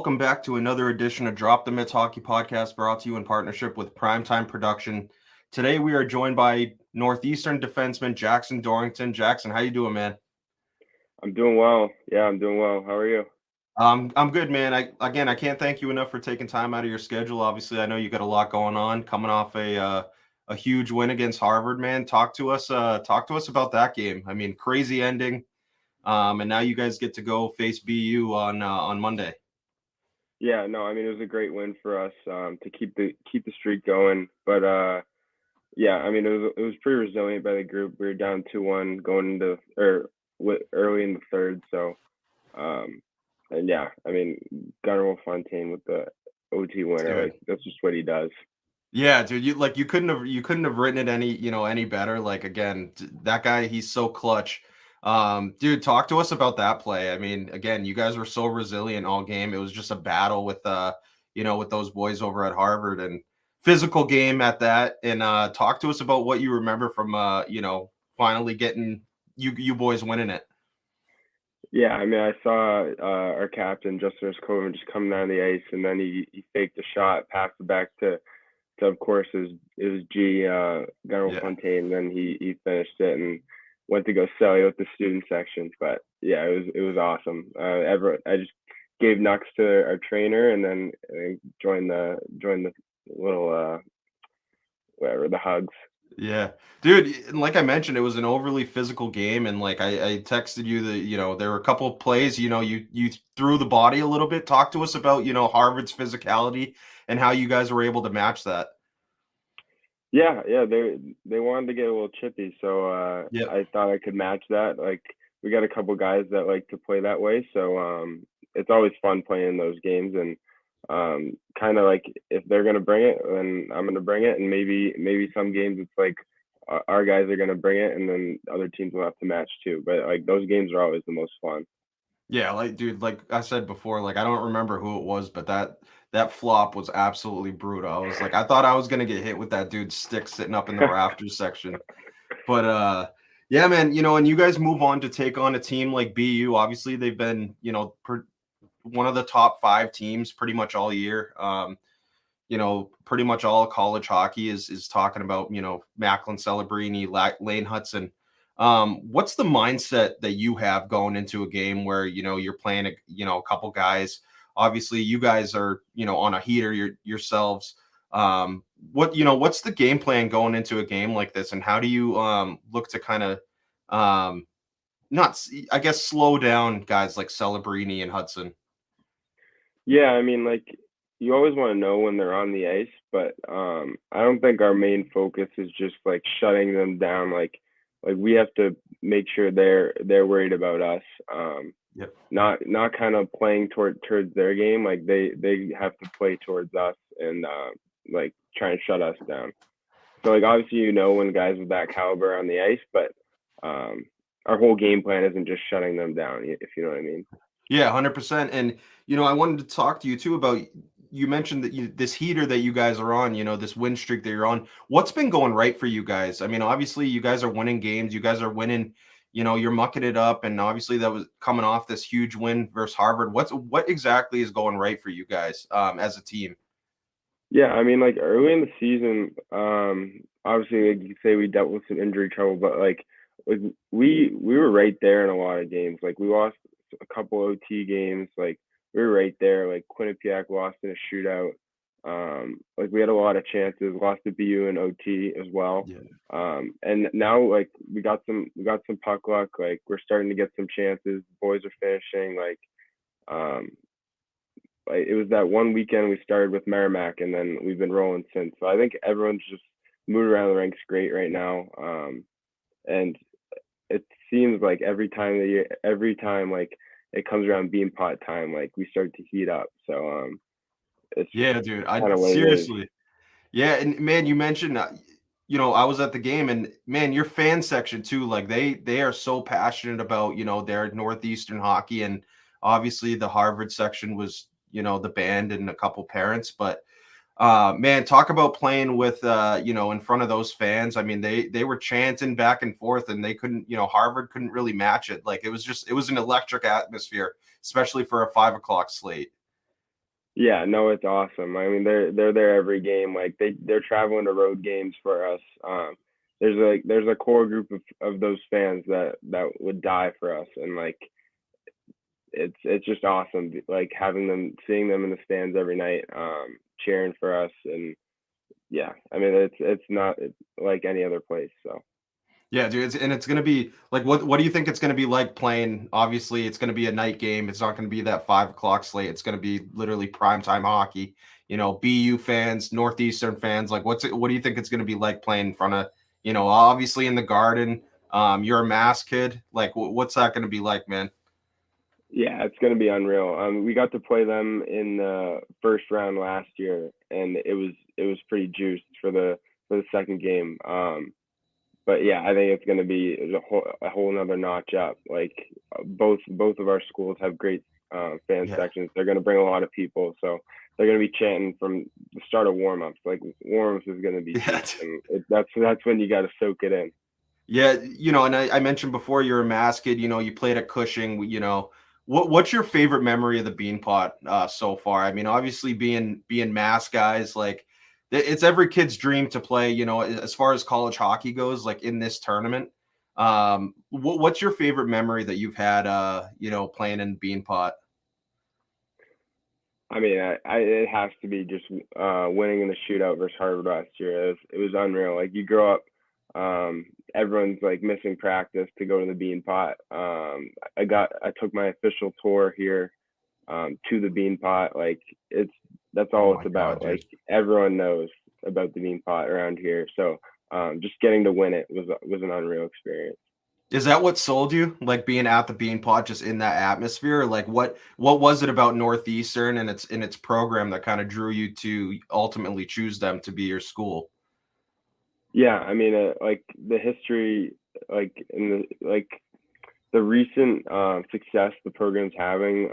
welcome back to another edition of Drop the Mitts Hockey Podcast, brought to you in partnership with Primetime Production. Today we are joined by Northeastern defenseman Jackson Dorrington. Jackson, how you doing, man? I'm doing well. Yeah, I'm doing well. How are you? I'm good, man. I can't thank you enough for taking time out of your schedule. Obviously, I know you got a lot going on, coming off a huge win against Harvard, man. Talk to us about that game. I mean, crazy ending. And now you guys get to go face BU on Monday. Yeah, no, I mean it was a great win for us to keep the streak going. But yeah, I mean it was pretty resilient by the group. We were down 2-1 going into early in the third. So and yeah, I mean Gunnar Fontaine with the OT winner, like that's just what he does. Yeah, dude, you couldn't have written it any better. Like, again, that guy, he's so clutch. Dude, talk to us about that play. I mean, again, you guys were so resilient all game. It was just a battle with with those boys over at Harvard, and physical game at that. And talk to us about what you remember from finally getting you boys winning it. Yeah, I mean I saw our captain Justin Coven just coming down the ice, and then he faked a shot, passed it back to of course it was Gunnar Fontaine. Then he finished it and went to go sell you with the student section. But yeah, it was awesome. I just gave Nux to our trainer and then joined the little whatever, the hugs. Yeah, dude, like I mentioned, it was an overly physical game, and like I texted you that there were a couple of plays, you threw the body a little bit. Talk to us about Harvard's physicality and how you guys were able to match that. Yeah, they wanted to get a little chippy, so I thought I could match that. Like we got a couple guys that like to play that way, so it's always fun playing those games. And kind of like if they're gonna bring it, then I'm gonna bring it, and maybe some games it's like our guys are gonna bring it, and then other teams will have to match too. But like those games are always the most fun. Yeah, like, dude, like I said before, like I don't remember who it was, but that flop was absolutely brutal. I was like, I thought I was gonna get hit with that dude's stick sitting up in the rafters section. But yeah, man, and you guys move on to take on a team like BU. Obviously, they've been, one of the top 5 teams pretty much all year. Pretty much all college hockey is talking about, Macklin Celebrini, Lane Hudson. What's the mindset that you have going into a game where, you're playing a couple guys? Obviously, you guys are, on a heater yourselves. What's the game plan going into a game like this, and how do you look to kind of not, I guess, slow down guys like Celebrini and Hudson? Yeah, I mean, like you always want to know when they're on the ice, but I don't think our main focus is just like shutting them down. Like we have to make sure they're worried about us. Not kind of playing towards their game. Like they have to play towards us and like try and shut us down. So like obviously when guys with that caliber are on the ice, but our whole game plan isn't just shutting them down, if you know what I mean. Yeah, 100%. And I wanted to talk to you too about, you mentioned that this heater that you guys are on, this win streak that you're on. What's been going right for you guys? I mean, obviously you guys are winning games. You guys are winning, you're mucking it up, and obviously that was coming off this huge win versus Harvard. What exactly is going right for you guys as a team? Yeah, I mean, like early in the season, obviously, like you say, we dealt with some injury trouble, but like we were right there in a lot of games. Like we lost a couple OT games. Like we were right there. Like Quinnipiac lost in a shootout. Like we had a lot of chances. Lost to BU in OT as well. Yeah. And now like we got some puck luck. Like we're starting to get some chances. The boys are finishing. Like it was that one weekend we started with Merrimack, and then we've been rolling since. So I think everyone's just moving around the ranks great right now. And it seems like every time like it comes around Beanpot time, like we start to heat up. So it's Yeah, dude. I kind of what it is. seriously. Yeah, and man, you mentioned I was at the game, and man, your fan section too, like they are so passionate about, their Northeastern hockey, and obviously the Harvard section was, the band and a couple parents, but man, talk about playing with in front of those fans. I mean, they were chanting back and forth, and they couldn't, Harvard couldn't really match it. Like it was an electric atmosphere, especially for a 5 o'clock slate. Yeah, no, it's awesome. I mean, they're there every game. Like they're traveling to road games for us. There's a core group of those fans that would die for us, and like it's just awesome. Like having them, seeing them in the stands every night, cheering for us, and yeah, I mean it's not like any other place. So. Yeah, dude, it's gonna be like what do you think it's gonna be like playing? Obviously, it's gonna be a night game. It's not gonna be that 5 o'clock slate. It's gonna be literally primetime hockey. BU fans, Northeastern fans, like what do you think it's gonna be like playing in front of, obviously in the Garden. You're a mass kid. Like what's that gonna be like, man? Yeah, it's gonna be unreal. We got to play them in the first round last year, and it was pretty juiced for the second game. But yeah, I think it's gonna be a whole another notch up. Like both of our schools have great fan Yeah. sections. They're gonna bring a lot of people, so they're gonna be chanting from the start of warm ups. Like warm ups is gonna be Yeah. juiced, and that's when you got to soak it in. Yeah, and I mentioned before you're a Mass kid, you played at Cushing, what's your favorite memory of the Beanpot so far? I mean, obviously being Mass guys, like it's every kid's dream to play, as far as college hockey goes, like in this tournament. What's your favorite memory that you've had playing in Beanpot? I mean, it has to be just winning in the shootout versus Harvard last year. It was unreal. Like you grow up, everyone's like missing practice to go to the Beanpot. I took my official tour here to the Beanpot. Like that's Oh all my it's God, about. dude. Like everyone knows about the Beanpot around here. So just getting to win it was an unreal experience. Is that what sold you? Like being at the Beanpot, just in that atmosphere? Like what was it about Northeastern and its program that kind of drew you to ultimately choose them to be your school? Yeah, I mean, like the history, like in the recent success the program's having,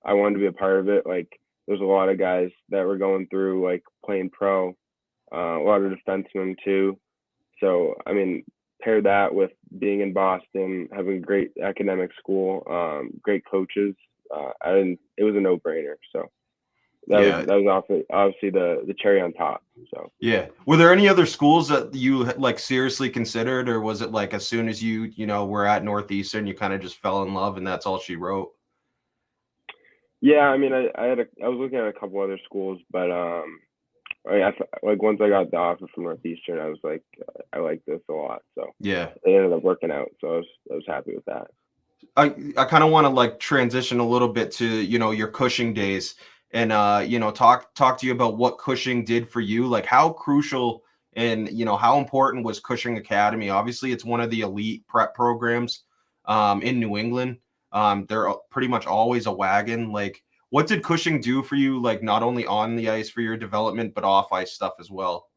I wanted to be a part of it. Like, there's a lot of guys that were going through like playing pro, a lot of defensemen too. So, I mean, pair that with being in Boston, having a great academic school, great coaches, it was a no-brainer. So Yeah, that was obviously the cherry on top. So. yeah. Were there any other schools that you like seriously considered, or was it like as soon as were at Northeastern, you kind of just fell in love and that's all she wrote? Yeah, I mean, I was looking at a couple other schools, but like once I got the offer from Northeastern, I was like, I like this a lot, so Yeah. it ended up working out. So I was happy with that. I kind of want to like transition a little bit to your Cushing days and talk to you about what Cushing did for you, like how crucial and how important was Cushing Academy. Obviously it's one of the elite prep programs in New England. They're pretty much always a wagon. Like what did Cushing do for you, like not only on the ice for your development but off ice stuff as well?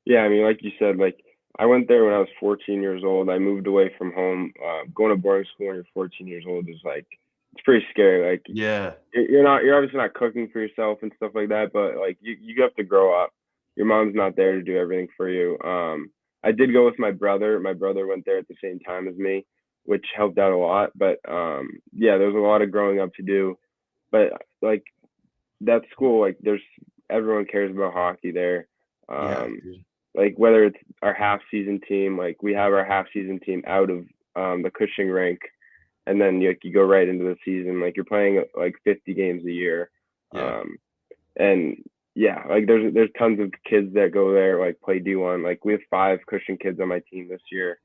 Yeah, I mean, like you said, like I went there when I was 14 years old. I moved away from home. Going to boarding school when you're 14 years old is like it's pretty scary. Like Yeah. you're obviously not cooking for yourself and stuff like that, but like you have to grow up. Your mom's not there to do everything for you. I did go with my brother. My brother went there at the same time as me, which helped out a lot. But yeah, there's a lot of growing up to do. But like that school, like there's everyone cares about hockey there. Yeah, Um, dude. like whether it's our half season team, like we have our half season team out of the Cushing rink, and then you go right into the season. Like you're playing like 50 games a year, Yeah. um, and yeah, like there's tons of kids that go there like play D1. Like we have 5 Cushing kids on my team this year,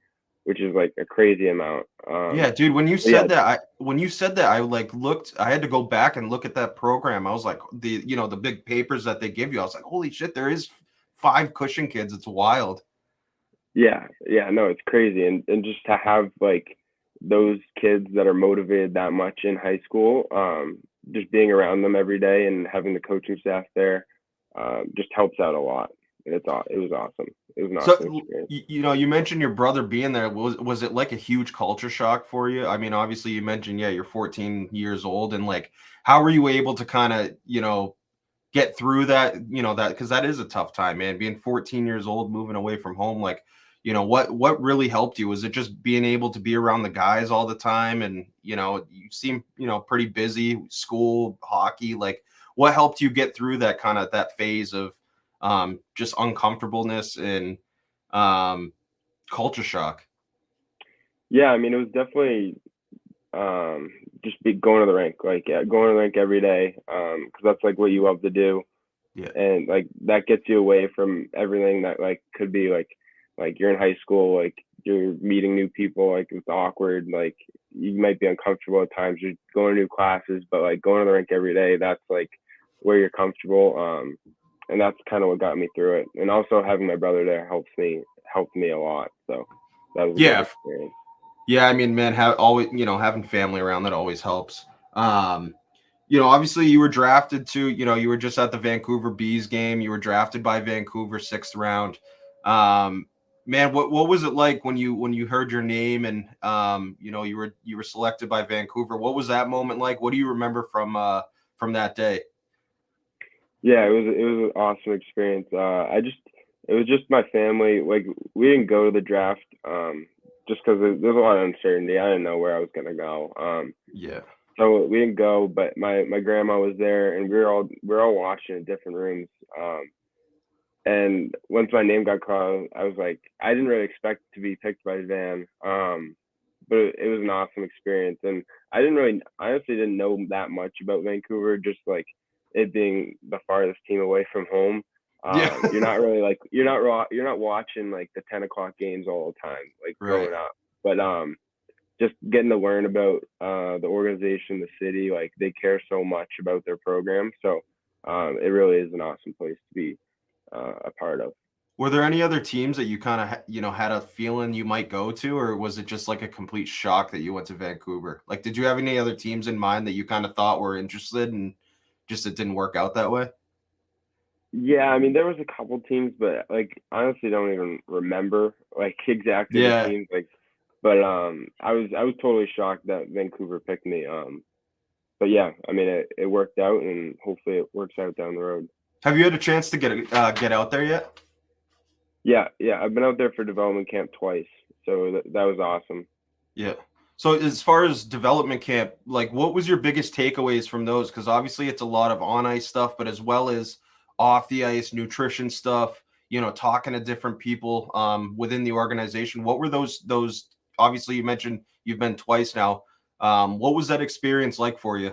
which is like a crazy amount. Yeah, dude, Yeah, when you said that, I like looked, I had to go back and look at that program. I was like, the big papers that they give you. I was like, holy shit, there is 5 Cushing kids. It's wild. yeah, no, it's crazy, and just to have like those kids that are motivated that much in high school, just being around them every day and having the coaching staff there, just helps out a lot. It was awesome. It was an awesome So, experience. you mentioned your brother being there. Was it like a huge culture shock for you? I mean, obviously you mentioned, yeah, you're 14 years old and like how were you able to kind of, get through that, that because that is a tough time, man. Being 14 years old, moving away from home, like, what really helped you? Was it just being able to be around the guys all the time? And, you seem, pretty busy, school, hockey, like what helped you get through that phase of just uncomfortableness and culture shock? Yeah, I mean, it was definitely just going to the rink, like going to the rink every day, because that's like what you love to do. Yeah. And like that gets you away from everything that like could be like you're in high school, like you're meeting new people, like it's awkward, like you might be uncomfortable at times, you're going to new classes, but like going to the rink every day, that's like where you're comfortable. And that's kind of what got me through it. And also having my brother there helped me a lot. So that was a good experience. Yeah, I mean, man, having family around, that always helps. Obviously you were drafted to, you were just at the Vancouver Bees game. You were drafted by Vancouver 6th round. Man, what was it like when you heard your name and you were selected by Vancouver? What was that moment like? What do you remember from that day? Yeah, it was an awesome experience. It was just my family. Like we didn't go to the draft just because there's a lot of uncertainty. I didn't know where I was gonna go. Yeah. So we didn't go, but my grandma was there, and we were all watching in different rooms. And once my name got called, I was like, I didn't really expect to be picked by Van. But it was an awesome experience, and I honestly didn't know that much about Vancouver, just like it being the farthest team away from home. Yeah. You're not really like you're not watching like the 10 o'clock games all the time, like growing up. But just getting to learn about the organization, the city, like they care so much about their program. So it really is an awesome place to be a part of. Were there any other teams that you kind of, had a feeling you might go to, or was it just like a complete shock that you went to Vancouver? Like, did you have any other teams in mind that you kind of thought were interested and just it didn't work out that way? Yeah, I mean there was a couple teams, but like honestly don't even remember like exactly the teams. Like, but I was totally shocked that Vancouver picked me. But yeah, I mean it worked out, and hopefully it works out down the road. Have you had a chance to get out there yet? Yeah, I've been out there for development camp twice, so that was awesome. Yeah. So as far as development camp, like what was your biggest takeaways from those? Because obviously it's a lot of on ice stuff, but as well as off the ice nutrition stuff, talking to different people within the organization. What were those obviously you mentioned you've been twice now. What was that experience like for you?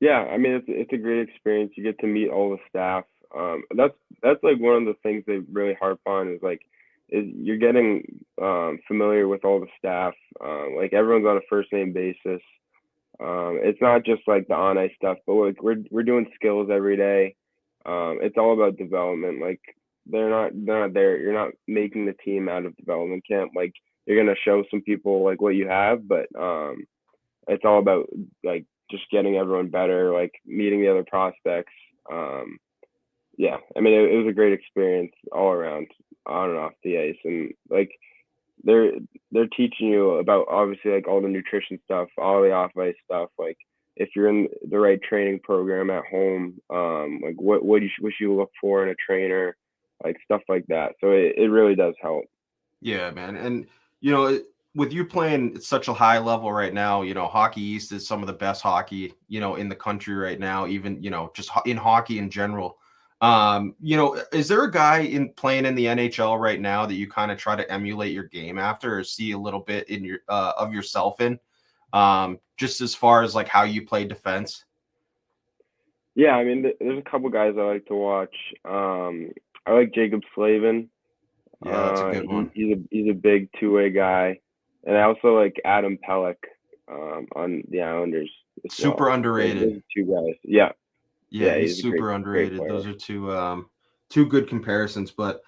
Yeah, I mean it's a great experience. You get to meet all the staff. That's like one of the things they really harp on is you're getting familiar with all the staff. Like everyone's on a first name basis. It's not just like the on ice stuff, but like we're doing skills every day. It's all about development. Like they're not there. You're not making the team out of development camp. Like you're gonna show some people like what you have, but it's all about like just getting everyone better, like meeting the other prospects. Yeah, I mean it was a great experience all around, on and off the ice, and like they're teaching you about obviously like all the nutrition stuff, all the off ice stuff, like if you're in the right training program at home, like what you look for in a trainer, like stuff like that. So it really does help. Yeah, man. And with you playing at such a high level right now, Hockey East is some of the best hockey, in the country right now, even, just in hockey in general. Is there a guy playing in the NHL right now that you kind of try to emulate your game after or see a little bit in your of yourself in? Just as far as like how you play defense? Yeah, I mean there's a couple guys I like to watch. I like Jacob Slavin. Yeah, that's a good one. He's a big two-way guy, and I also like Adam Pelech on the Islanders. Super underrated. Those two guys. Yeah. Yeah, he's super underrated. Those are two good comparisons. But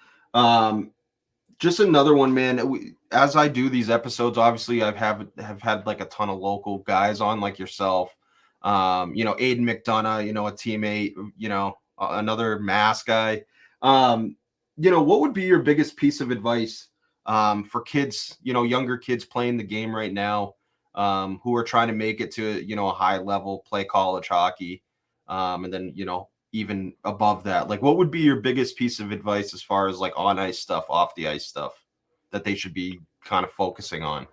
just another one, man. As I do these episodes, obviously have had like a ton of local guys on, like yourself. Aiden McDonough, a teammate, another Mass guy. What would be your biggest piece of advice for kids, younger kids playing the game right now, who are trying to make it to, a high level, play college hockey, and then, even above that? Like, what would be your biggest piece of advice as far as like on ice stuff, off the ice stuff that they should be kind of focusing on?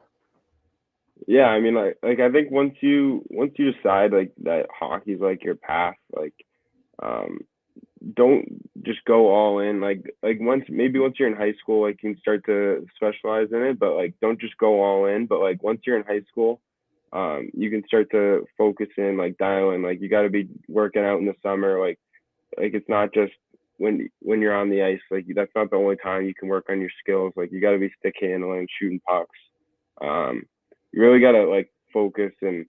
Yeah, I mean, like I think once you decide like that hockey's like your path, like um, don't just go all in. Like once you're in high school, like you can start to specialize in it, but like don't just go all in. But like once you're in high school, you can start to focus in, like dial in. Like you got to be working out in the summer. Like it's not just when you're on the ice. Like that's not the only time you can work on your skills. Like you got to be stick handling, shooting pucks. Um, you really got to like focus and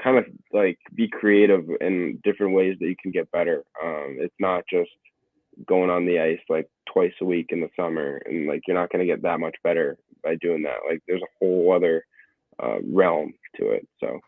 kind of like be creative in different ways that you can get better. It's not just going on the ice like twice a week in the summer, and like you're not going to get that much better by doing that. Like there's a whole other realm to it. So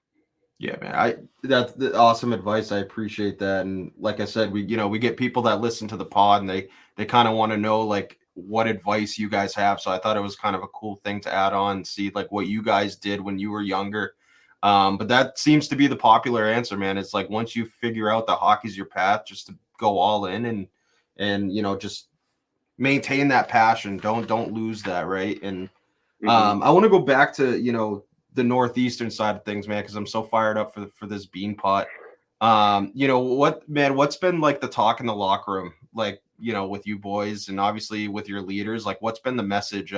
Yeah, man. That's the awesome advice. I appreciate that. And like I said, we get people that listen to the pod and they kind of want to know like what advice you guys have. So I thought it was kind of a cool thing to add on and see like what you guys did when you were younger. But that seems to be the popular answer, man. It's like once you figure out that hockey's your path, just to go all in and just maintain that passion. Don't lose that, right? And mm-hmm. I want to go back to the Northeastern side of things, man, because I'm so fired up for this Beanpot. What's been like the talk in the locker room, like with you boys and obviously with your leaders, like what's been the message,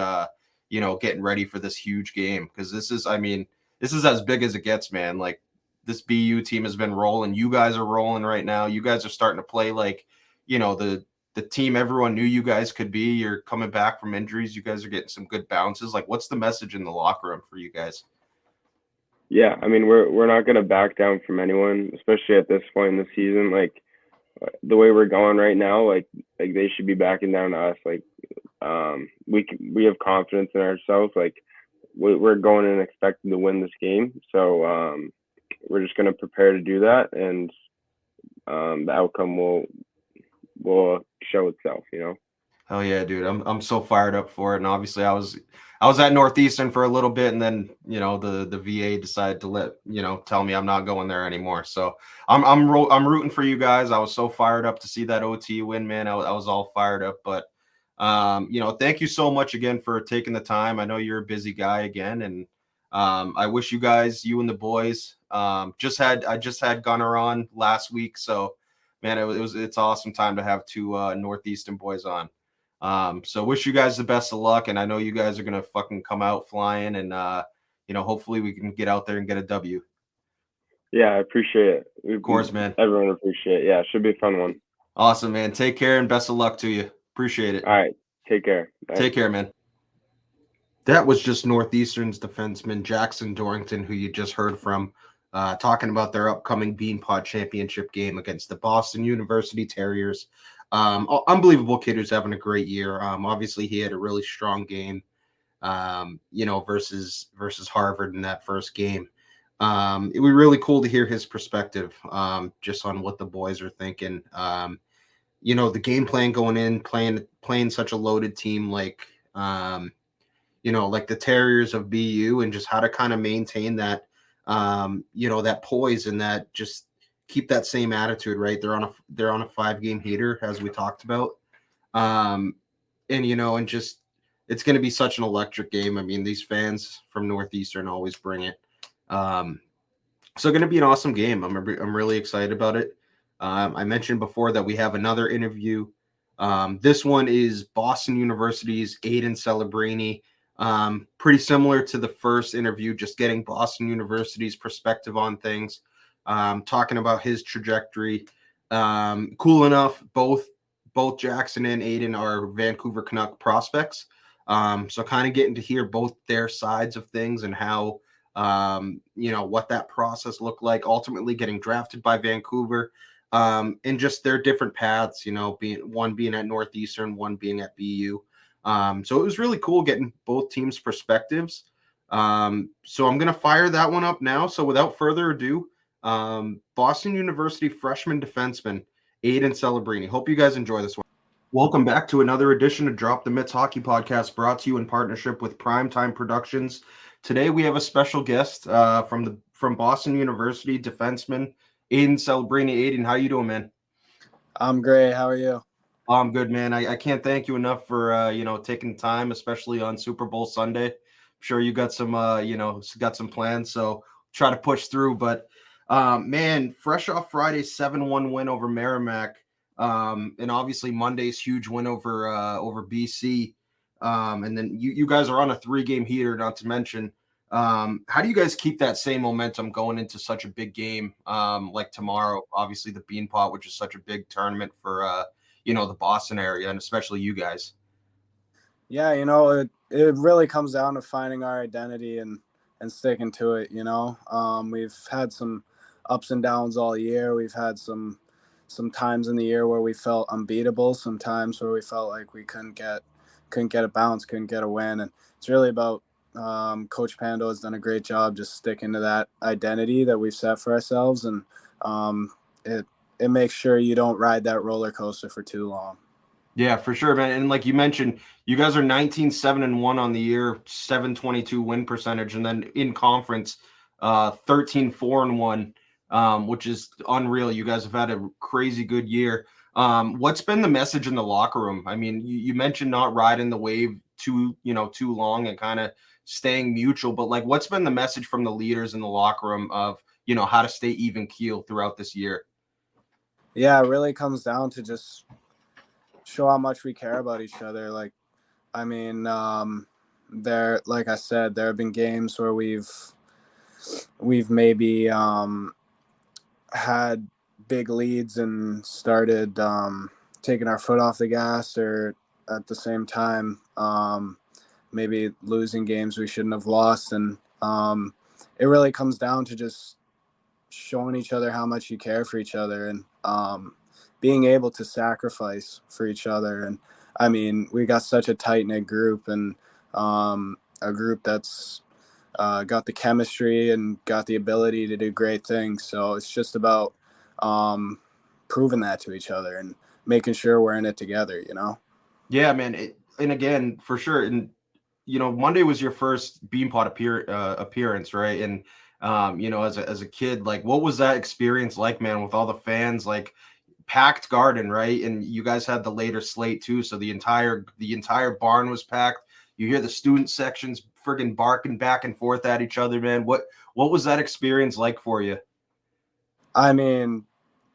getting ready for this huge game? Because this is as big as it gets, man. Like this BU team has been rolling. You guys are rolling right now. You guys are starting to play like, the team everyone knew you guys could be. You're coming back from injuries. You guys are getting some good bounces. Like, what's the message in the locker room for you guys? Yeah, I mean we're not going to back down from anyone, especially at this point in the season. Like the way we're going right now, like they should be backing down to us. Like we have confidence in ourselves. Like we're going and expecting to win this game. So we're just going to prepare to do that, and the outcome will show itself. Hell yeah, dude. I'm so fired up for it. And obviously I was at Northeastern for a little bit and then, the VA decided to tell me I'm not going there anymore. So I'm rooting for you guys. I was so fired up to see that OT win, man. I was all fired up, but thank you so much again for taking the time. I know you're a busy guy again, and I wish you and the boys, I just had Gunner on last week. So man, it's awesome time to have two Northeastern boys on. So wish you guys the best of luck, and I know you guys are gonna fucking come out flying, and hopefully we can get out there and get a W. Yeah, I appreciate it. Of course, man. Everyone appreciate it. Yeah, it should be a fun one. Awesome, man. Take care and best of luck to you. Appreciate it. All right, take care. Bye. Take care, man. That was just Northeastern's defenseman Jackson Dorrington, who you just heard from, talking about their upcoming Beanpot Championship game against the Boston University Terriers. Unbelievable kid who's having a great year. Obviously, he had a really strong game, versus Harvard in that first game. It was really cool to hear his perspective, just on what the boys are thinking. The game plan going in, playing such a loaded team like like the Terriers of BU, and just how to kind of maintain that, that poise and that just keep that same attitude, right? They're on a 5-game heater, as we talked about. And just it's going to be such an electric game. I mean, these fans from Northeastern always bring it. So going to be an awesome game. I'm really excited about it. I mentioned before that we have another interview. This one is Boston University's Aiden Celebrini. Pretty similar to the first interview, just getting Boston University's perspective on things. Talking about his trajectory. Cool enough, both Jackson and Aiden are Vancouver Canuck prospects. So kind of getting to hear both their sides of things and how, what that process looked like, ultimately getting drafted by Vancouver, and just their different paths, being at Northeastern, one being at BU. So it was really cool getting both teams' perspectives. So I'm going to fire that one up now. So without further ado, Boston University freshman defenseman Aiden Celebrini. Hope you guys enjoy this one. Welcome back to another edition of Drop the Mitts Hockey Podcast, brought to you in partnership with Primetime Productions. Today we have a special guest from Boston University, defenseman Aiden Celebrini. Aiden, how you doing, man? I'm great. How are you? I'm good, man. I can't thank you enough for taking time, especially on Super Bowl Sunday, sure you got some got some plans, so try to push through. But man, fresh off Friday's 7-1 win over Merrimack, and obviously Monday's huge win over BC. And then you guys are on a 3-game heater, not to mention. How do you guys keep that same momentum going into such a big game like tomorrow? Obviously, the Beanpot, which is such a big tournament for the Boston area, and especially you guys. Yeah, it really comes down to finding our identity and sticking to it. We've had some ups and downs all year. We've had some times in the year where we felt unbeatable, some times where we felt like we couldn't get a bounce, couldn't get a win, and it's really about Coach Pando has done a great job just sticking to that identity that we've set for ourselves, and it makes sure you don't ride that roller coaster for too long. Yeah, for sure, man. And like you mentioned, you guys are 19-7-1 on the year, 722 win percentage, and then in conference, 13-4-1, which is unreal. You guys have had a crazy good year. What's been the message in the locker room? I mean, you mentioned not riding the wave too long and kind of staying mutual, but like, what's been the message from the leaders in the locker room of how to stay even keel throughout this year? Yeah, it really comes down to just show how much we care about each other. Like, I mean, like I said, there have been games where we've maybe had big leads and started taking our foot off the gas, or at the same time maybe losing games we shouldn't have lost. And it really comes down to just showing each other how much you care for each other, and being able to sacrifice for each other. And I mean, we got such a tight-knit group, and a group that's got the chemistry and got the ability to do great things. So it's just about proving that to each other and making sure we're in it together, Yeah, man. And again, for sure. And, Monday was your first Beanpot appearance, right? And, as a kid, like, what was that experience like, man, with all the fans, like packed garden, right? And you guys had the later slate too. So the entire barn was packed. You hear the student sections friggin' barking back and forth at each other, man. What was that experience like for you? I mean,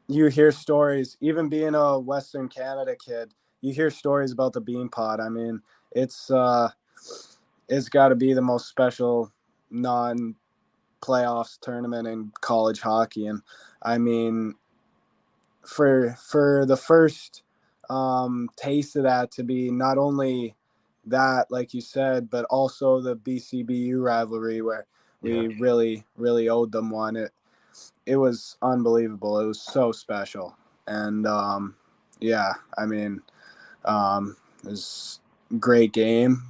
you hear stories, even being a Western Canada kid, you hear stories about the Beanpot. I mean, it's got to be the most special non-playoffs tournament in college hockey. And I mean, for the first taste of that to be not only that, like you said, but also the BCBU rivalry where we really, really owed them one. It was unbelievable. It was so special. And I mean, it was a great game.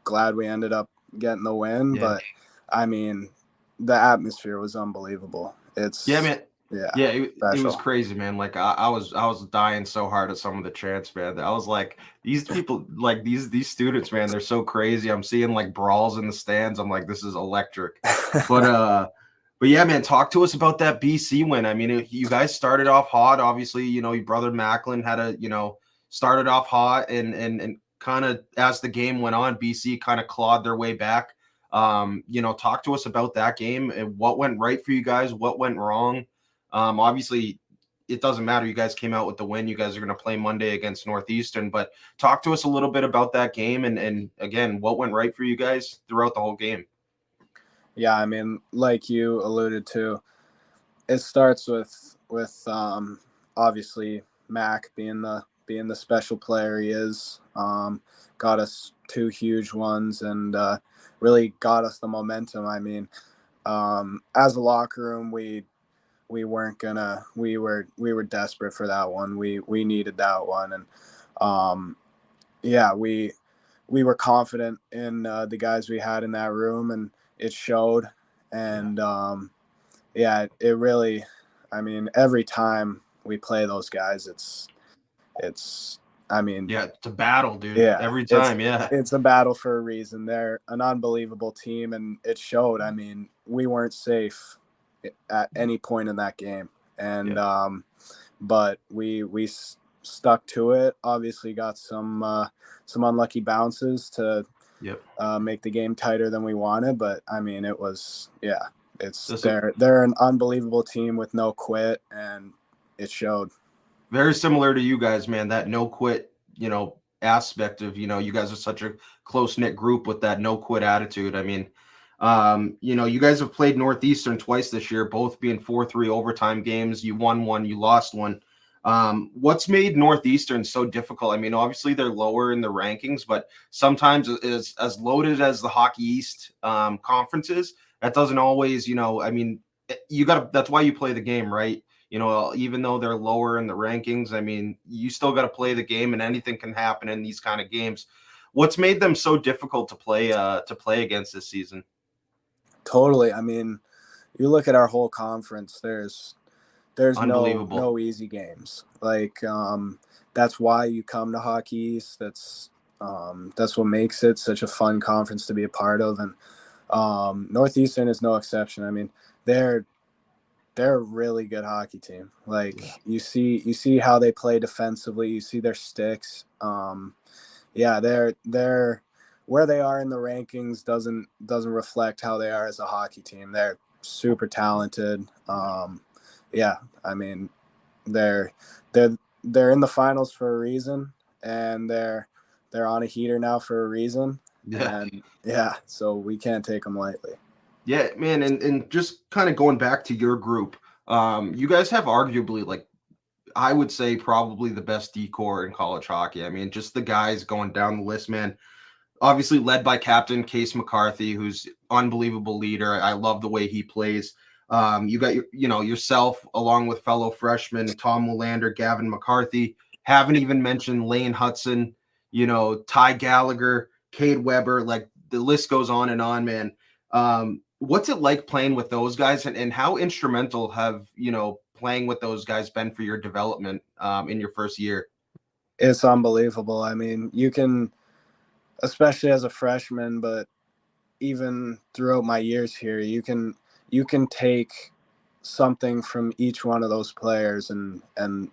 Glad we ended up getting the win, but I mean, the atmosphere was unbelievable. Man. Yeah, it was crazy, man. Like I was dying so hard at some of the chants, man. I was like, these people, like these students, man, they're so crazy. I'm seeing like brawls in the stands. I'm like, this is electric. But yeah, man, talk to us about that BC win. I mean, you guys started off hot. Obviously, your brother Macklin had started off hot, and kind of as the game went on, BC kind of clawed their way back. Talk to us about that game and what went right for you guys, what went wrong. Obviously, it doesn't matter. You guys came out with the win. You guys are going to play Monday against Northeastern. But talk to us a little bit about that game and again, what went right for you guys throughout the whole game. Yeah, I mean, like you alluded to, it starts with obviously Mac being the special player he is. Got us 2 huge ones and really got us the momentum. I mean, as a locker room, we were desperate for that one. We needed that one. And we were confident in the guys we had in that room, and it showed. And it really, I mean, every time we play those guys, it's I mean, it's a battle, dude. Yeah, every time. It's a battle for a reason. They're an unbelievable team, and it showed. I mean, we weren't safe at any point in that game, and but we stuck to it. Obviously got some unlucky bounces to Yep. make the game tighter than we wanted. But I mean, it was, yeah, That's they're an unbelievable team with no quit, and it showed. very similar to you guys, man. That no quit, aspect of, you guys are such a close knit group with that no quit attitude. I mean, you guys have played Northeastern twice this year, both being 4-3 overtime games. You won one, you lost one. What's made Northeastern so difficult? I mean, obviously they're lower in the rankings, but sometimes as loaded as the Hockey East conferences, that doesn't always, I mean, that's why you play the game, right? Even though they're lower in the rankings, I mean, you still got to play the game, and anything can happen in these kind of games. What's made them so difficult to play against this season? Totally. I mean, you look at our whole conference, there's no easy games. Like, that's why you come to Hockey East. That's what makes it such a fun conference to be a part of. And Northeastern is no exception. I mean, they're a really good hockey team. Like, you see how they play defensively. You see their sticks. They're where they are in the rankings doesn't reflect how they are as a hockey team. They're super talented. I mean, they're in the finals for a reason, and they're on a heater now for a reason. Yeah. And so we can't take them lightly. Yeah, man, and just kind of going back to your group, you guys have arguably, like, I would say probably the best decor in college hockey. I mean, just the guys going down the list, man. Obviously led by Captain Case McCarthy, who's unbelievable leader. I love the way he plays. You got yourself along with fellow freshmen Tom Willander, Gavin McCarthy. Haven't even mentioned Lane Hudson, Ty Gallagher, Cade Weber. Like, the list goes on and on, man. What's it like playing with those guys, and how instrumental have playing with those guys been for your development in your first year? It's unbelievable. I mean, you can, especially as a freshman, but even throughout my years here, you can take something from each one of those players and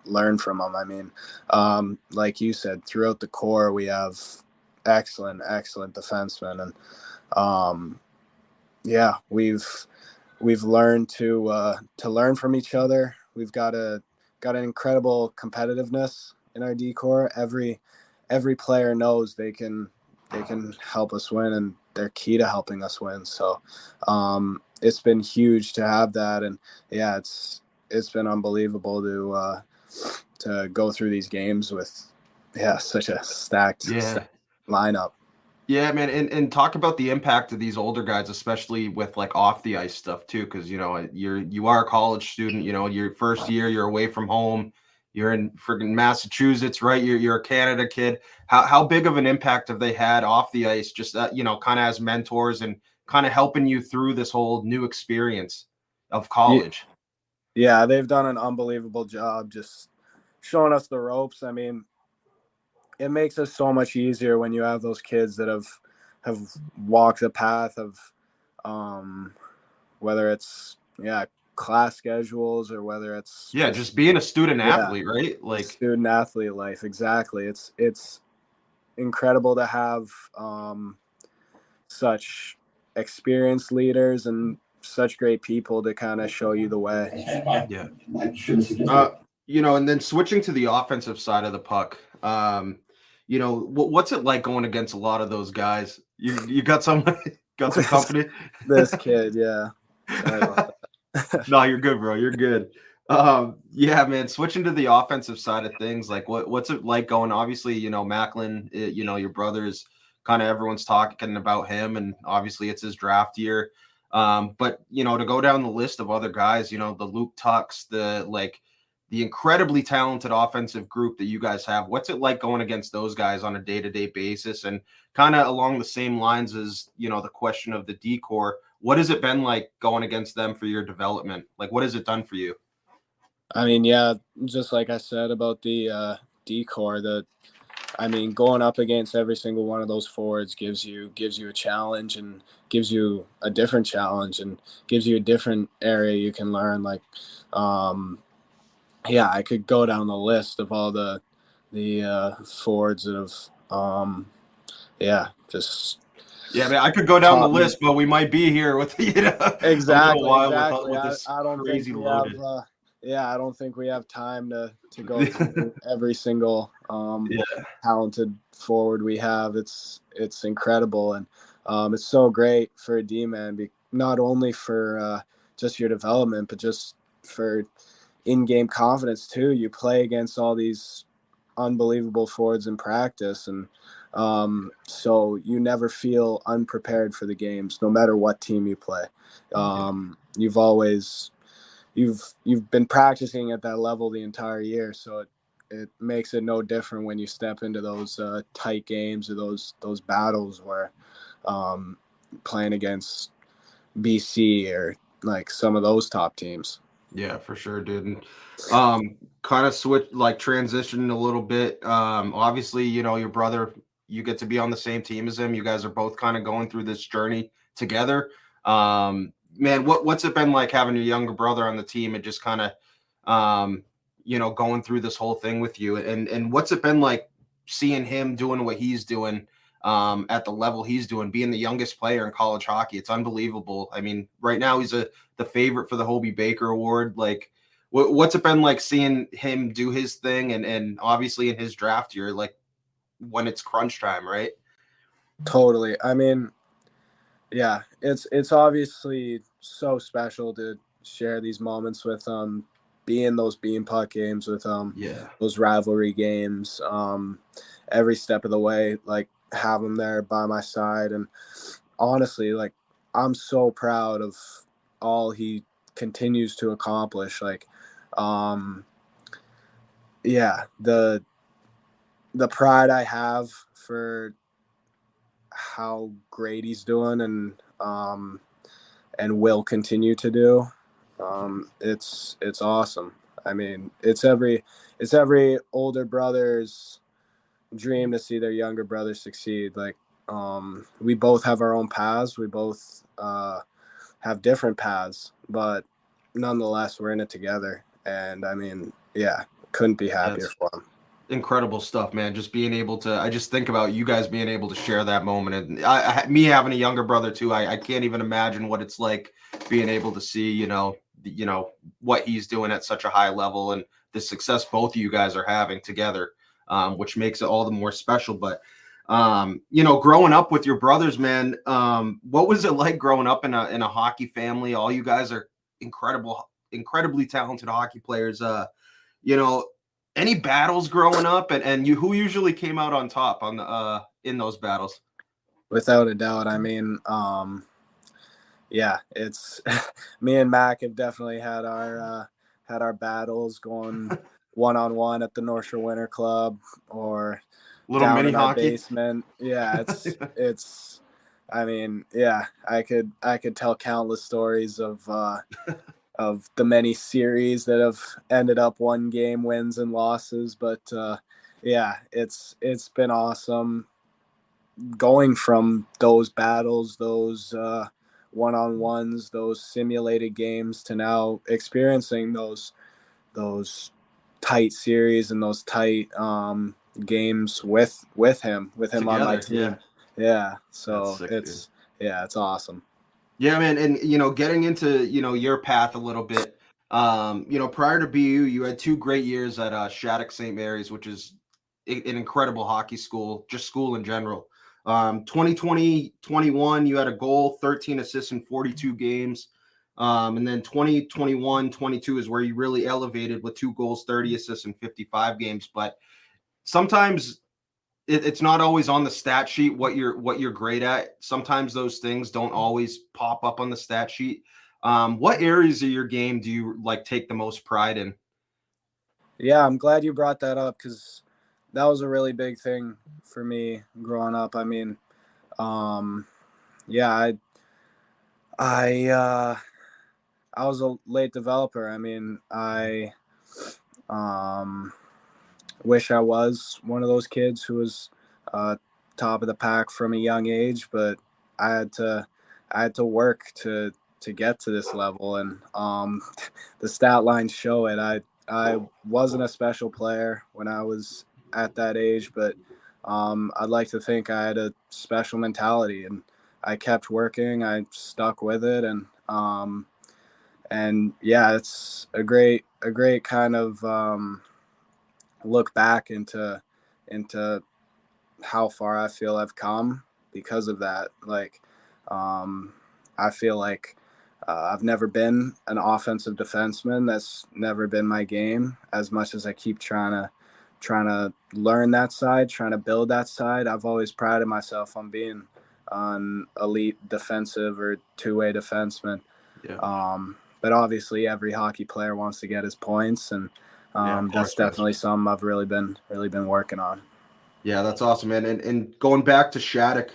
learn from them. I mean, like you said, throughout the core, we have excellent defensemen, and we've learned to learn from each other. We've got an incredible competitiveness in our decor. Every player knows they can help us win, and they're key to helping us win. So it's been huge to have that, and it's been unbelievable to go through these games with such a stacked lineup. Yeah, man, and talk about the impact of these older guys, especially with like off the ice stuff too, because you are a college student. Your first year, you're away from home. You're in friggin' Massachusetts, right? You're a Canada kid. How big of an impact have they had off the ice, just kind of as mentors and kind of helping you through this whole new experience of college? Yeah, they've done an unbelievable job just showing us the ropes. I mean, it makes it so much easier when you have those kids that have walked the path of whether it's class schedules or whether it's just being a student athlete, right? Like student athlete life. Exactly. It's incredible to have such experienced leaders and such great people to kind of show you the way. Yeah. And then switching to the offensive side of the puck, what's it like going against a lot of those guys? You got some company? This kid, yeah. No, you're good, bro. You're good. Man, switching to the offensive side of things, like what's it like going? Obviously, Macklin, your brother's kind of everyone's talking about him, and obviously it's his draft year. But to go down the list of other guys, the Luke Tucks, the incredibly talented offensive group that you guys have. What's it like going against those guys on a day-to-day basis? And kind of along the same lines as, the question of the decor, what has it been like going against them for your development? Like, what has it done for you? I mean, just like I said about the decor, going up against every single one of those forwards gives you a challenge, and gives you a different challenge, and gives you a different area you can learn. Like, I could go down the list of all the forwards that have, just Yeah, man, I could go down the top list, but we might be here with a little while with this I don't think crazy we loaded. have. I don't think we have time to go through every single talented forward we have. It's incredible, and it's so great for a D-man, not only for just your development, but just for in-game confidence too. You play against all these unbelievable forwards in practice, and so you never feel unprepared for the games, no matter what team you play. You've been practicing at that level the entire year, so it makes it no different when you step into those tight games or those battles where playing against BC or like some of those top teams. Yeah, for sure, dude. And, kind of transition a little bit. Obviously, your brother, you get to be on the same team as him. You guys are both kind of going through this journey together. Man, what's it been like having your younger brother on the team and just kind of, going through this whole thing with you? And what's it been like seeing him doing what he's doing at the level he's doing, being the youngest player in college hockey? It's unbelievable. I mean, right now he's the favorite for the Hobie Baker Award. Like, what's it been like seeing him do his thing and obviously in his draft year, like when it's crunch time, right? Totally. I mean, yeah, it's obviously so special to share these moments with be in those Beanpot games with those rivalry games every step of the way, like have him there by my side. And honestly, like, I'm so proud of all he continues to accomplish. Like the pride I have for how great he's doing and will continue to do. It's awesome. I mean, it's every older brother's dream to see their younger brother succeed. Like, we both have our own paths. We both have different paths, but nonetheless, we're in it together. And I mean, couldn't be happier for him. Incredible stuff, man. Just being able to, I just think about you guys being able to share that moment, and me having a younger brother too. I can't even imagine what it's like being able to see, what he's doing at such a high level and the success both of you guys are having together, which makes it all the more special. But, growing up with your brothers, man, what was it like growing up in a hockey family? All you guys are incredibly talented hockey players. Any battles growing up, and who usually came out on top on the in those battles? Without a doubt. I mean, it's me and Mac have definitely had our battles going one-on-one at the North Shore Winter Club or little down mini in our hockey basement. Yeah, it's I mean, I could tell countless stories of the many series that have ended up one game wins and losses. But it's been awesome going from those battles, those one-on-ones, those simulated games to now experiencing those tight series and those tight games with him together, on my team. So sick, it's awesome. Yeah, man. And, getting into, your path a little bit, prior to BU, you had 2 great years at Shattuck St. Mary's, which is an incredible hockey school, just school in general. 2020-21, you had a goal, 13 assists in 42 games. And then 2021-22 is where you really elevated with 2 goals, 30 assists in 55 games. But sometimes it's not always on the stat sheet what you're great at. Sometimes those things don't always pop up on the stat sheet. What areas of your game do you take the most pride in? Yeah, I'm glad you brought that up because that was a really big thing for me growing up. I mean, I was a late developer. I mean, I wish I was one of those kids who was top of the pack from a young age, but I had to work to get to this level, and the stat lines show it. I wasn't a special player when I was at that age, but I'd like to think I had a special mentality, and I kept working. I stuck with it, and yeah, it's a great kind of look back into how far I feel I've come because of that. Like, I feel like I've never been an offensive defenseman. That's never been my game. As much as I keep trying to learn that side, trying to build that side, I've always prided myself on being an elite defensive or two-way defenseman. Yeah. But obviously, every hockey player wants to get his points, and Yeah, of that's course, man. definitely something I've really been working on. Yeah, that's awesome, man. And going back to Shattuck,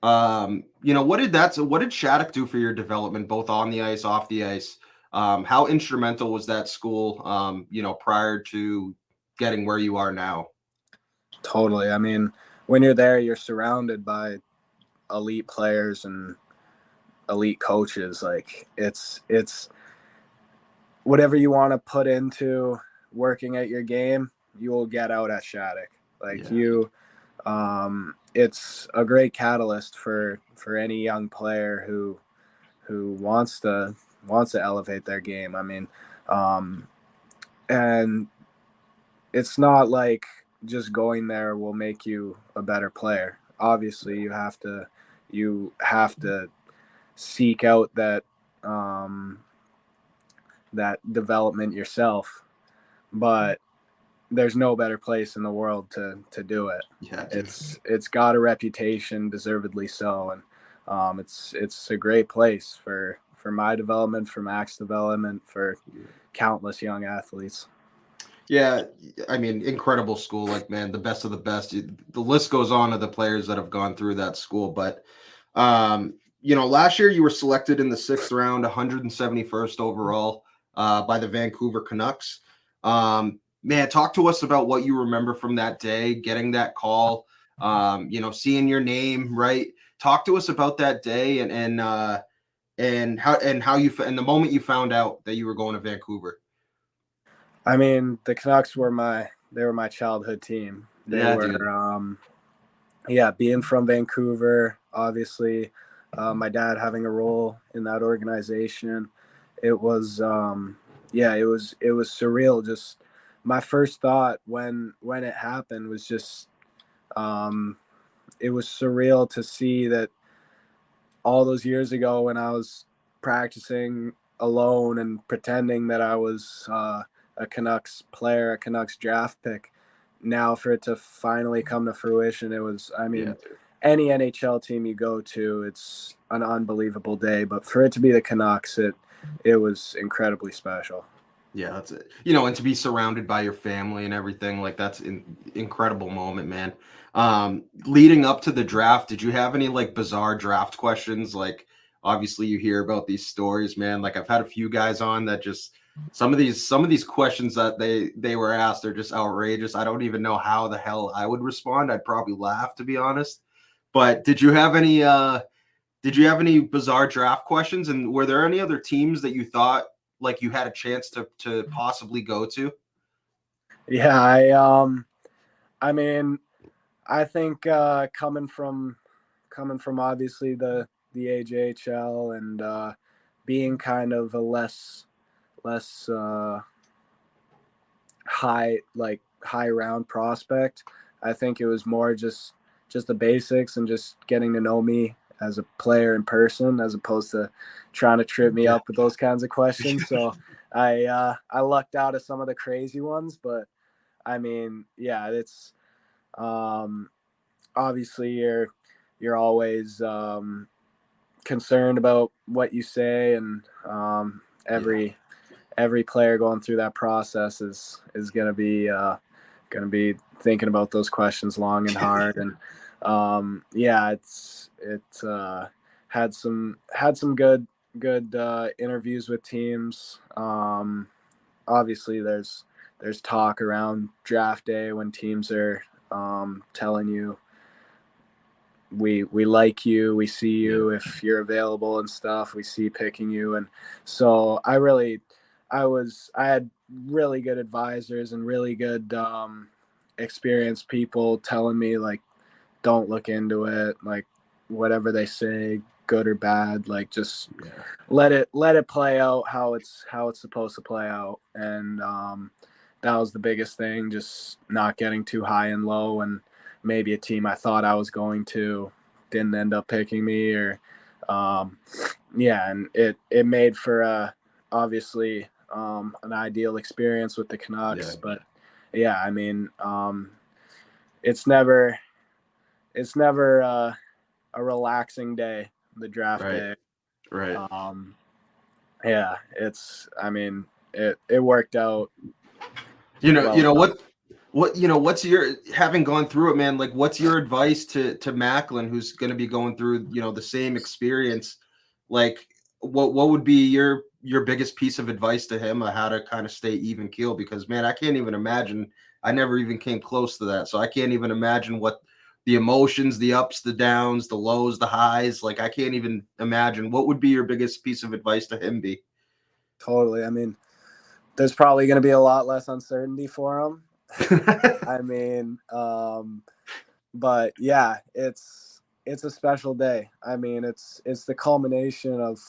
what did Shattuck do for your development, both on the ice, off the ice? How instrumental was that school, prior to getting where you are now? Totally. I mean, when you're there, you're surrounded by elite players and elite coaches. Like, it's whatever you want to put into working at your game, you will get out at Shattuck. Like, it's a great catalyst for any young player who wants to elevate their game. I mean, and it's not like just going there will make you a better player. Obviously, you have to seek out that that development yourself, but there's no better place in the world to do it. Yeah, dude. It's got a reputation, deservedly so, and it's a great place for my development, for Mac's development, for countless young athletes. Yeah, I mean, incredible school, like, man, the best of the best. The list goes on of the players that have gone through that school. But last year you were selected in the 6th round, 171st overall, by the Vancouver Canucks. Man, talk to us about what you remember from that day, getting that call, seeing your name, right? Talk to us about that day and how you and the moment you found out that you were going to Vancouver. I mean, the Canucks were my childhood team. They Yeah, were, dude. Being from Vancouver, obviously, my dad having a role in that organization. It was, it was surreal. Just my first thought when it happened was just, it was surreal to see that all those years ago when I was practicing alone and pretending that I was a Canucks player, a Canucks draft pick. Now for it to finally come to fruition, it was, I mean, any NHL team you go to, it's an unbelievable day. But for it to be the Canucks, it was incredibly special. Yeah, that's it. And to be surrounded by your family and everything, like, that's an incredible moment, man. Leading up to the draft, did you have any like bizarre draft questions? Like, obviously you hear about these stories, man. Like, I've had a few guys on that just some of these questions that they were asked are just outrageous. I don't even know how the hell I would respond. I'd probably laugh, to be honest. But did you have any bizarre draft questions? And were there any other teams that you thought like you had a chance to possibly go to? Yeah, I mean, I think coming from obviously the AJHL and being kind of a less high round prospect, I think it was more just the basics and just getting to know me as a player in person, as opposed to trying to trip me up with those kinds of questions. So I lucked out of some of the crazy ones, but I mean, yeah, it's obviously you're always concerned about what you say, and every player going through that process is gonna be thinking about those questions long and hard. And it had some good interviews with teams. Obviously there's talk around draft day when teams are telling you we like you, we see you, if you're available and stuff, we see picking you. And so I had really good advisors and really good experienced people telling me, like, don't look into it, like, whatever they say, good or bad, like just let it play out how it's supposed to play out. And that was the biggest thing, just not getting too high and low, and maybe a team I thought I was going to didn't end up picking me, or and it made for obviously an ideal experience with the Canucks. But I mean, it's never a relaxing day, the draft day. Right. I mean, it worked out. What's your, having gone through it, man, like what's your advice to Macklin, who's going to be going through, the same experience? Like what would be your biggest piece of advice to him on how to kind of stay even keel? Because man, I can't even imagine. I never even came close to that. So I can't even imagine what the emotions, the ups, the downs, the lows, the highs, like I can't even imagine. What would be your biggest piece of advice to him be? Totally. I mean, there's probably going to be a lot less uncertainty for him. I mean, but yeah, it's a special day. I mean, it's the culmination of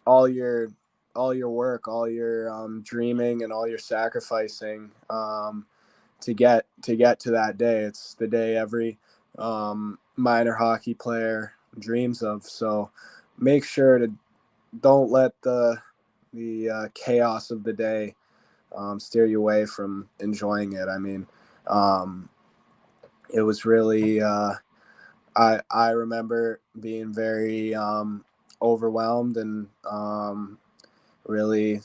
all your work, all your dreaming, and all your sacrificing to get to that day. It's the day every minor hockey player dreams of. So make sure to don't let the chaos of the day steer you away from enjoying it. I mean, it was really I remember being very overwhelmed and really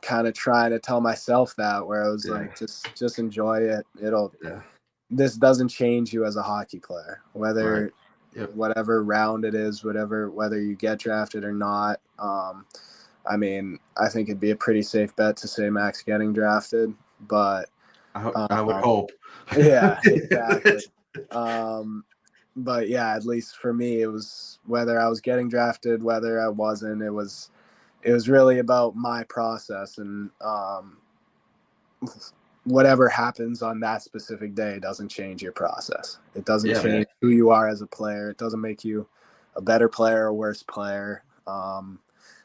kind of trying to tell myself that, where I was like, just enjoy it. This doesn't change you as a hockey player, whether whatever round it is, whether you get drafted or not. I mean, I think it'd be a pretty safe bet to say Mac's getting drafted, but I would hope. Yeah, exactly. But yeah, at least for me, it was whether I was getting drafted, whether I wasn't. It was really about my process, and whatever happens on that specific day doesn't change your process. It doesn't change who you are as a player. It doesn't make you a better player or worse player.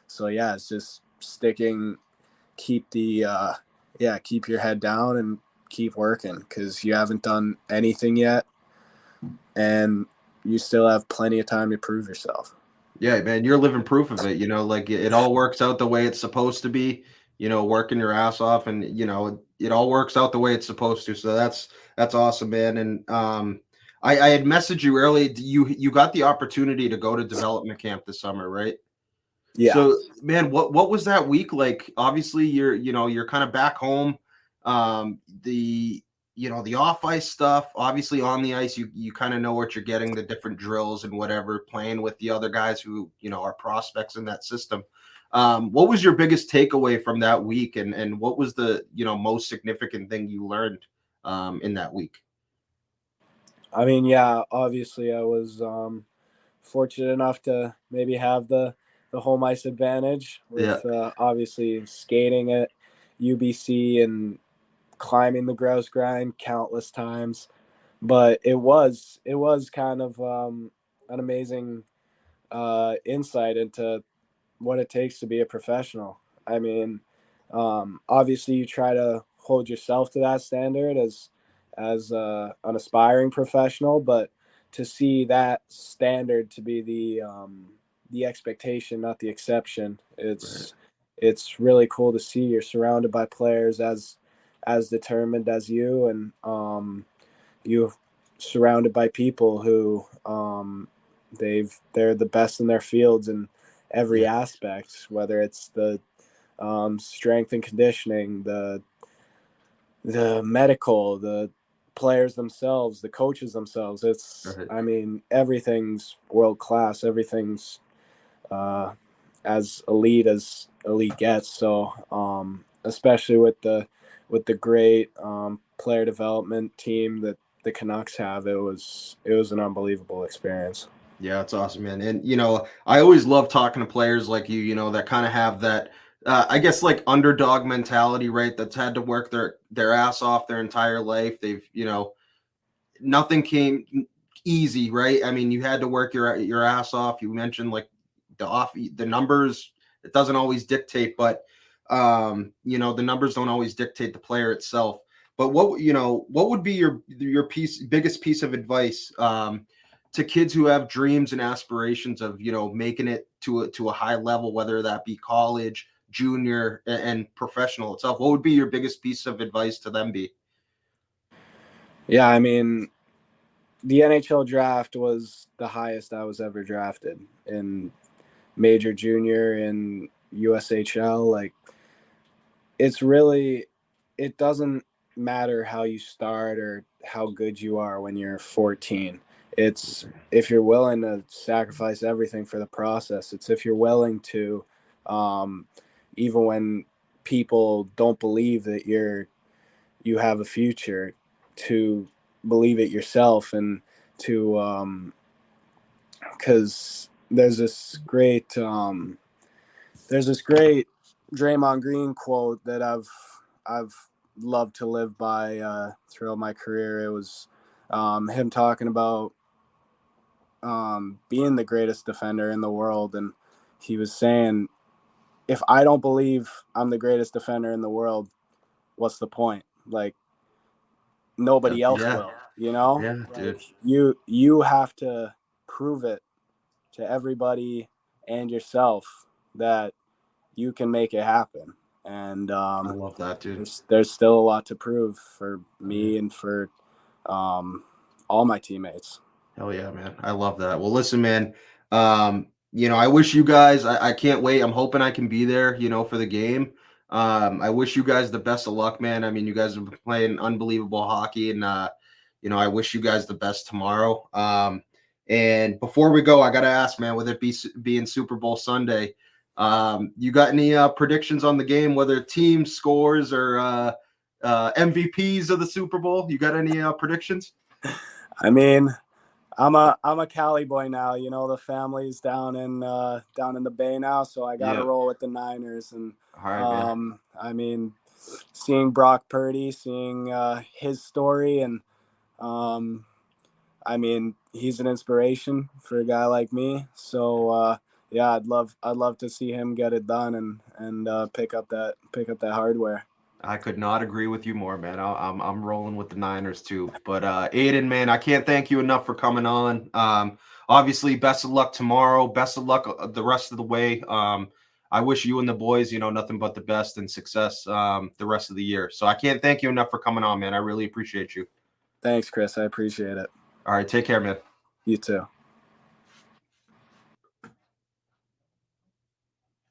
So yeah, it's just keep your head down and keep working, because you haven't done anything yet, and you still have plenty of time to prove yourself. Yeah, man, you're living proof of it. Like it all works out the way it's supposed to be. Working your ass off, and it all works out the way it's supposed to. So that's awesome, man. And I had messaged you early. You got the opportunity to go to development camp this summer, right? Yeah. So, man, what was that week like? Obviously, you're kind of back home. The off ice stuff, obviously on the ice, you kind of know what you're getting, the different drills and whatever, playing with the other guys who, are prospects in that system. What was your biggest takeaway from that week, and what was the, most significant thing you learned in that week? I mean, yeah, obviously I was fortunate enough to maybe have the home ice advantage with obviously skating at UBC and climbing the grouse grind countless times. But it was kind of an amazing insight into what it takes to be a professional. I mean, obviously you try to hold yourself to that standard as an aspiring professional, but to see that standard to be the expectation, not the exception, it's really cool to see. You're surrounded by players as determined as you, and you're surrounded by people who they're the best in their fields in every aspect, whether it's the strength and conditioning, the medical, the players themselves, the coaches themselves. I mean, everything's world class. Everything's as elite gets. So especially with the great player development team that the Canucks have, it was an unbelievable experience. Yeah, it's awesome, man. And I always love talking to players like you, that kind of have that I guess like underdog mentality, right? That's had to work their ass off their entire life. They've, nothing easy, right? I mean, you had to work your ass off. You mentioned like the numbers. It doesn't always dictate, but the numbers don't always dictate the player itself. But what would be your biggest piece of advice to kids who have dreams and aspirations of making it to a high level, whether that be college, junior, and professional itself? What would be your biggest piece of advice to them be? Yeah, I mean, the NHL draft was the highest I was ever drafted in major, junior, and USHL. Like, it doesn't matter how you start or how good you are when you're 14. It's if you're willing to sacrifice everything for the process. It's if you're willing to, even when people don't believe that you have a future, to believe it yourself, and to because there's this great Draymond Green quote that I've loved to live by throughout my career. It was him talking about being the greatest defender in the world, and he was saying, if I don't believe I'm the greatest defender in the world, what's the point? Like, nobody else will, Yeah, like, dude. you have to prove it to everybody and yourself that you can make it happen. And I love that, dude. there's still a lot to prove for me and for all my teammates. Hell yeah, man. I love that. Well, listen, man, I wish you guys, I can't wait. I'm hoping I can be there, for the game. I wish you guys the best of luck, man. I mean, you guys have been playing unbelievable hockey, and I wish you guys the best tomorrow. And before we go, I gotta ask, man, with it being Super Bowl Sunday, you got any predictions on the game, whether team scores or MVPs of the Super Bowl? You got any predictions? I mean, I'm a Cali boy now. The family's down in the Bay now, so I got to roll with the Niners. And all right, man. I mean, seeing Brock Purdy, seeing his story, and I mean, he's an inspiration for a guy like me. So yeah, I'd love to see him get it done and pick up that hardware. I could not agree with you more, man. I'm rolling with the Niners too. But Aiden, man, I can't thank you enough for coming on. Obviously, best of luck tomorrow. Best of luck the rest of the way. I wish you and the boys, nothing but the best and success the rest of the year. So I can't thank you enough for coming on, man. I really appreciate you. Thanks, Chris. I appreciate it. All right, take care, man. You too.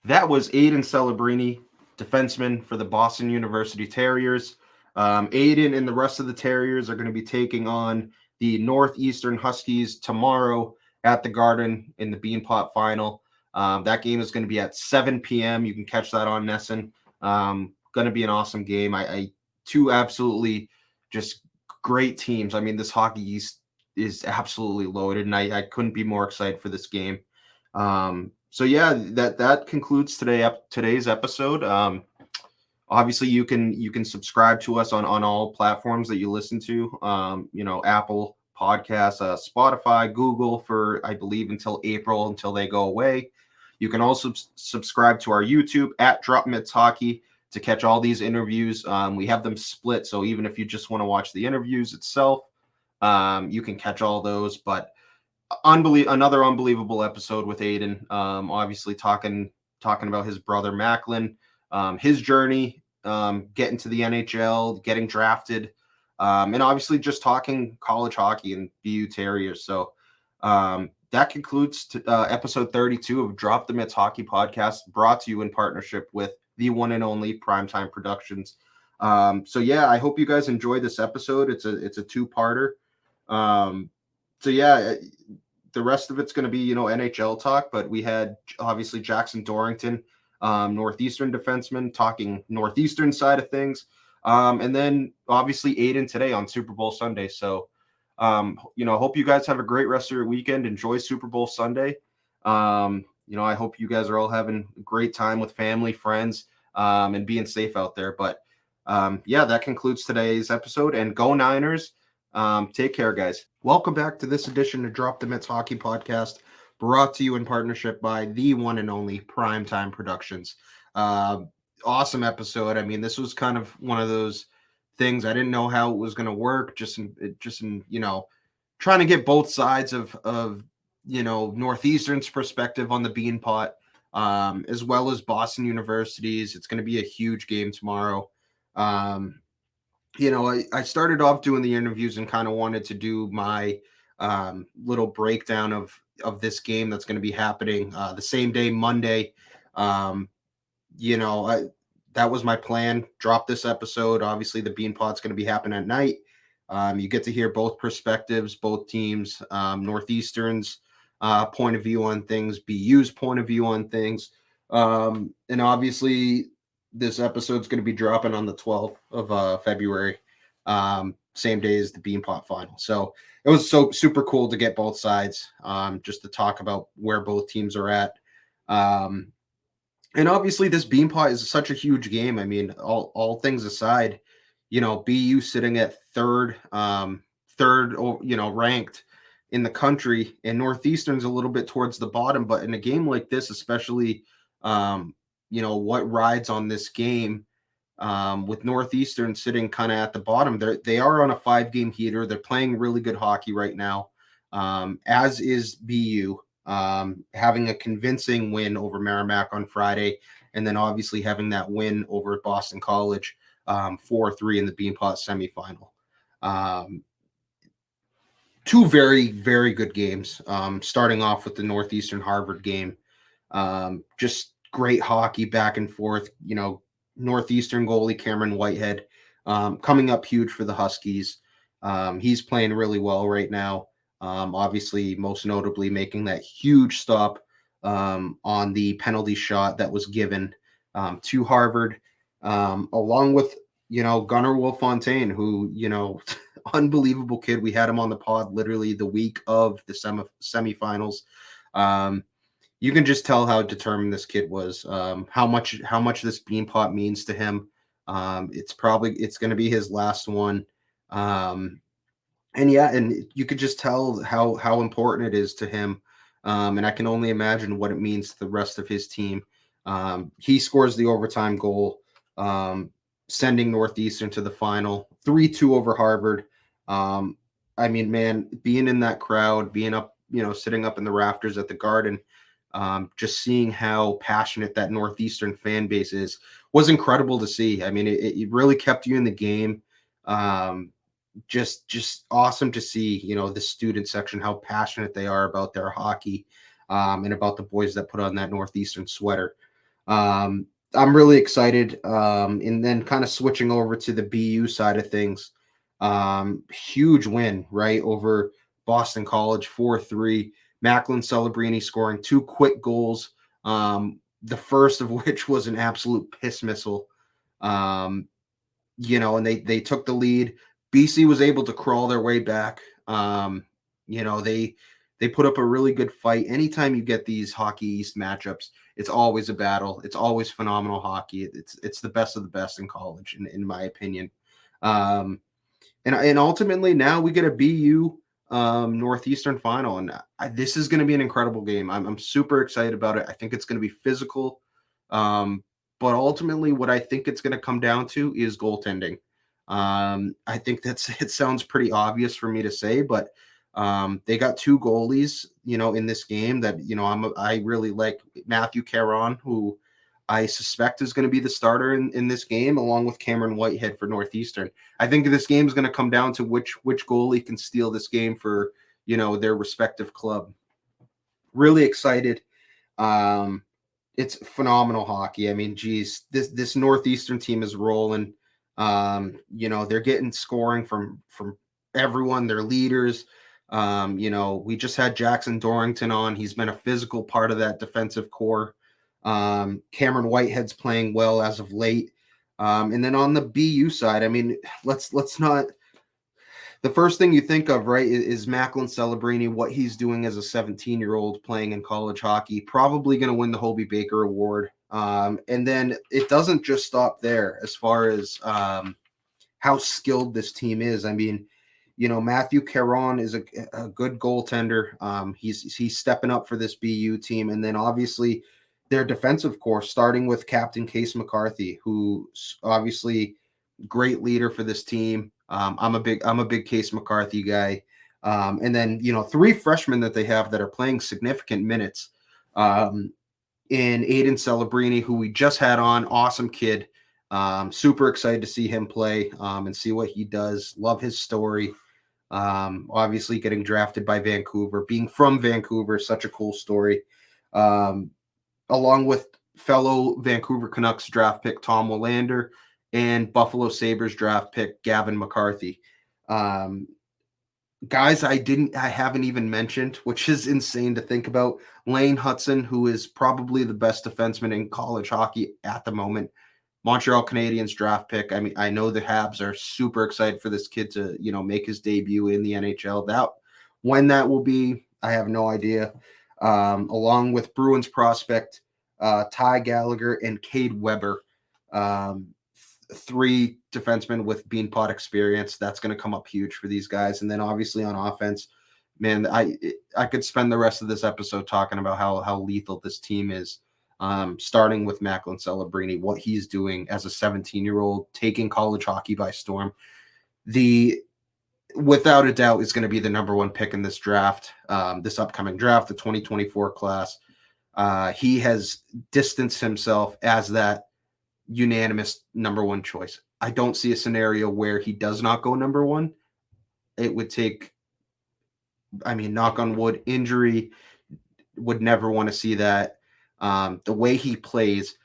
That was Aiden Celebrini, defenseman for the Boston University Terriers. Aiden and the rest of the Terriers are going to be taking on the Northeastern Huskies tomorrow at the Garden in the Beanpot Final. That game is going to be at 7 p.m. You can catch that on Nesson. Going to be an awesome game. Two absolutely just great teams. I mean, this Hockey East is absolutely loaded, and I couldn't be more excited for this game. So yeah, that concludes today's episode. Obviously you can subscribe to us on all platforms that you listen to. Apple Podcasts, Spotify, Google for, I believe, until April, until they go away. You can also subscribe to our YouTube at Drop Mitts Hockey to catch all these interviews. We have them split, so even if you just want to watch the interviews itself, you can catch all those. But another unbelievable episode with Aiden. Obviously talking about his brother Macklin, his journey, getting to the NHL, getting drafted, and obviously just talking college hockey and BU Terriers. So that concludes episode 32 of Drop the Mitts Hockey Podcast, brought to you in partnership with the one and only Primetime Productions. So yeah, I hope you guys enjoyed this episode. It's a two-parter. So yeah, the rest of it's going to be, NHL talk, but we had obviously Jackson Dorrington, Northeastern defenseman, talking Northeastern side of things. And then obviously Aiden today on Super Bowl Sunday. So, hope you guys have a great rest of your weekend. Enjoy Super Bowl Sunday. I hope you guys are all having a great time with family, friends, and being safe out there. But yeah, that concludes today's episode, and go Niners. Take care, guys. Welcome back to this edition of Drop the Mitts Hockey Podcast, brought to you in partnership by the one and only Primetime Productions. Awesome episode. I mean, this was kind of one of those things I didn't know how it was going to work. Just in trying to get both sides of Northeastern's perspective on the Beanpot, as well as Boston University's. It's going to be a huge game tomorrow. I started off doing the interviews and kind of wanted to do my little breakdown of this game that's going to be happening the same day, Monday. That was my plan. Drop this episode. Obviously, the Beanpot's going to be happening at night. You get to hear both perspectives, both teams, Northeastern's point of view on things, BU's point of view on things. And obviously, this episode's going to be dropping on the 12th of February, same day as the Beanpot final. So it was so super cool to get both sides, just to talk about where both teams are at. And obviously this Beanpot is such a huge game. I mean, all things aside, BU sitting at third, ranked in the country, and Northeastern's a little bit towards the bottom. But in a game like this, especially, what rides on this game, with Northeastern sitting kind of at the bottom, they are on a 5-game heater. They're playing really good hockey right now, as is BU, having a convincing win over Merrimack on Friday, and then obviously having that win over Boston College, 4-3 in the Beanpot semifinal. Two very, very good games, starting off with the Northeastern Harvard game. Just great hockey back and forth. Northeastern goalie Cameron Whitehead coming up huge for the Huskies. He's playing really well right now. Obviously, most notably making that huge stop on the penalty shot that was given to Harvard, along with, Gunnar Wolfontaine, who, unbelievable kid. We had him on the pod literally the week of the semifinals. You can just tell how determined this kid was, how much this Beanpot means to him. It's going to be his last one. And you could just tell how important it is to him. And I can only imagine what it means to the rest of his team. He scores the overtime goal, sending Northeastern to the final, 3-2 over Harvard. I mean, man, being in that crowd, being up, sitting up in the rafters at the Garden, just seeing how passionate that Northeastern fan base is was incredible to see. I mean, it really kept you in the game. Just awesome to see, the student section, how passionate they are about their hockey, and about the boys that put on that Northeastern sweater. I'm really excited. And then kind of switching over to the BU side of things, huge win, right, over Boston College, 4-3. Macklin Celebrini scoring 2 quick goals, the first of which was an absolute piss missile. And they took the lead. BC was able to crawl their way back. They put up a really good fight. Anytime you get these Hockey East matchups, it's always a battle. It's always phenomenal hockey. It's the best of the best in college, in my opinion. And ultimately now we get a BU Northeastern final, and this is going to be an incredible game. I'm super excited about it. I think it's going to be physical, but ultimately what I think it's going to come down to is goaltending. I think it sounds pretty obvious for me to say, but they got 2 goalies, in this game that, I really like. Matthew Caron, who I suspect is going to be the starter in this game, along with Cameron Whitehead for Northeastern. I think this game is going to come down to which goalie can steal this game for, their respective club. Really excited. It's phenomenal hockey. I mean, geez, this Northeastern team is rolling. They're getting scoring from everyone, their leaders. We just had Jackson Dorrington on. He's been a physical part of that defensive core. Cameron Whitehead's playing well as of late. And then on the BU side, I mean, let's not. The first thing you think of, right, is Macklin Celebrini, what he's doing as a 17-year-old playing in college hockey, probably going to win the Hobie Baker Award. And then it doesn't just stop there as far as how skilled this team is. I mean, Matthew Caron is a good goaltender. He's stepping up for this BU team. And then obviously their defensive core, starting with Captain Case McCarthy, who's obviously great leader for this team. I'm a big Case McCarthy guy. And then, 3 freshmen that they have that are playing significant minutes. In Aiden Celebrini, who we just had on, awesome kid. Super excited to see him play and see what he does. Love his story. Obviously getting drafted by Vancouver, being from Vancouver, such a cool story. Along with fellow Vancouver Canucks draft pick Tom Willander and Buffalo Sabres draft pick Gavin McCarthy. Guys I haven't even mentioned, which is insane to think about. Lane Hudson, who is probably the best defenseman in college hockey at the moment. Montreal Canadiens draft pick. I mean, I know the Habs are super excited for this kid to, make his debut in the NHL. When that will be, I have no idea. Along with Bruins prospect Ty Gallagher and Cade Weber. 3 defensemen with Beanpot experience. That's going to come up huge for these guys. And then obviously on offense, man, I could spend the rest of this episode talking about how lethal this team is. Starting with Macklin Celebrini, what he's doing as a 17-year-old, taking college hockey by storm. Without a doubt, is going to be the number 1 pick in this draft, this upcoming draft, the 2024 class. He has distanced himself as that unanimous number 1 choice. I don't see a scenario where he does not go number 1. It would take, knock on wood, injury, would never want to see that. The way he plays,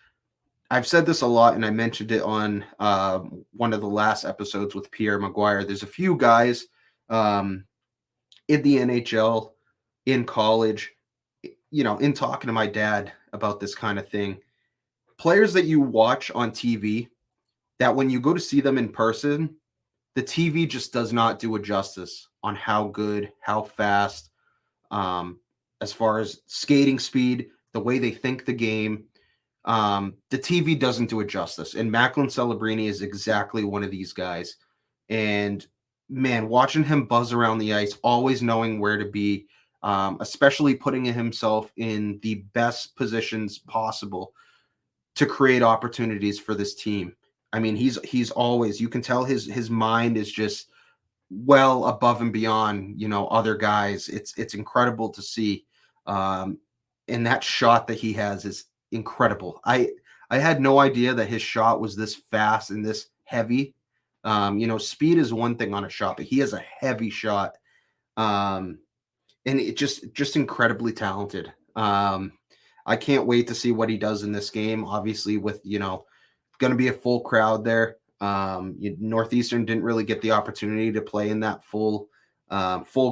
I've said this a lot, and I mentioned it on one of the last episodes with Pierre Maguire. There's a few guys in the NHL, in college, in talking to my dad about this kind of thing. Players that you watch on TV, that when you go to see them in person, the TV just does not do a justice on how good, how fast, as far as skating speed, the way they think the game. The TV doesn't do it justice. And Macklin Celebrini is exactly one of these guys. And man, watching him buzz around the ice, always knowing where to be, especially putting himself in the best positions possible to create opportunities for this team. He's always, you can tell his mind is just well above and beyond, other guys. It's incredible to see. And that shot that he has is incredible. I had no idea that his shot was this fast and this heavy. Speed is one thing on a shot, but he has a heavy shot. And it just incredibly talented. I can't wait to see what he does in this game. Obviously, with going to be a full crowd there. Northeastern didn't really get the opportunity to play in that full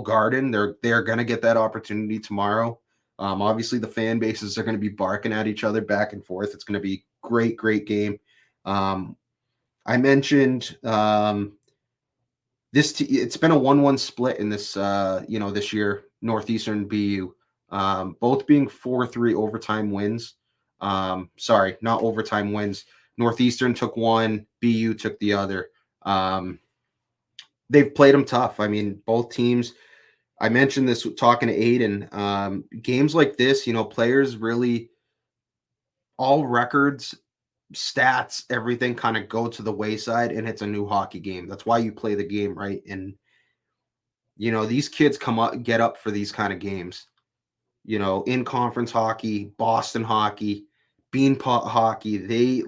garden. They're going to get that opportunity tomorrow. Obviously, the fan bases are going to be barking at each other back and forth. It's going to be great game. I mentioned it's been a 1-1 split in this this year, Northeastern BU. Both being 4-3 overtime wins. Sorry, not overtime wins. Northeastern took one, BU took the other. They've played them tough. Both teams, I mentioned this talking to Aiden. Games like this, players really, all records, stats, everything kind of go to the wayside, and it's a new hockey game. That's why you play the game, right? And, these kids get up for these kind of games. In conference hockey, Boston hockey, Beanpot hockey, they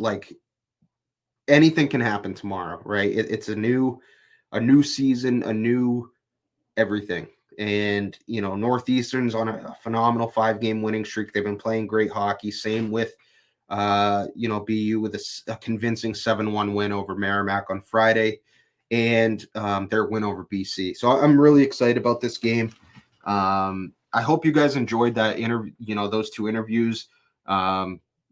anything can happen tomorrow, right? It's a new season, a new everything. And, Northeastern's on a phenomenal 5-game winning streak. They've been playing great hockey. Same with, BU with a convincing 7-1 win over Merrimack on Friday and their win over BC. So I'm really excited about this game. I hope you guys enjoyed that interview, those 2 interviews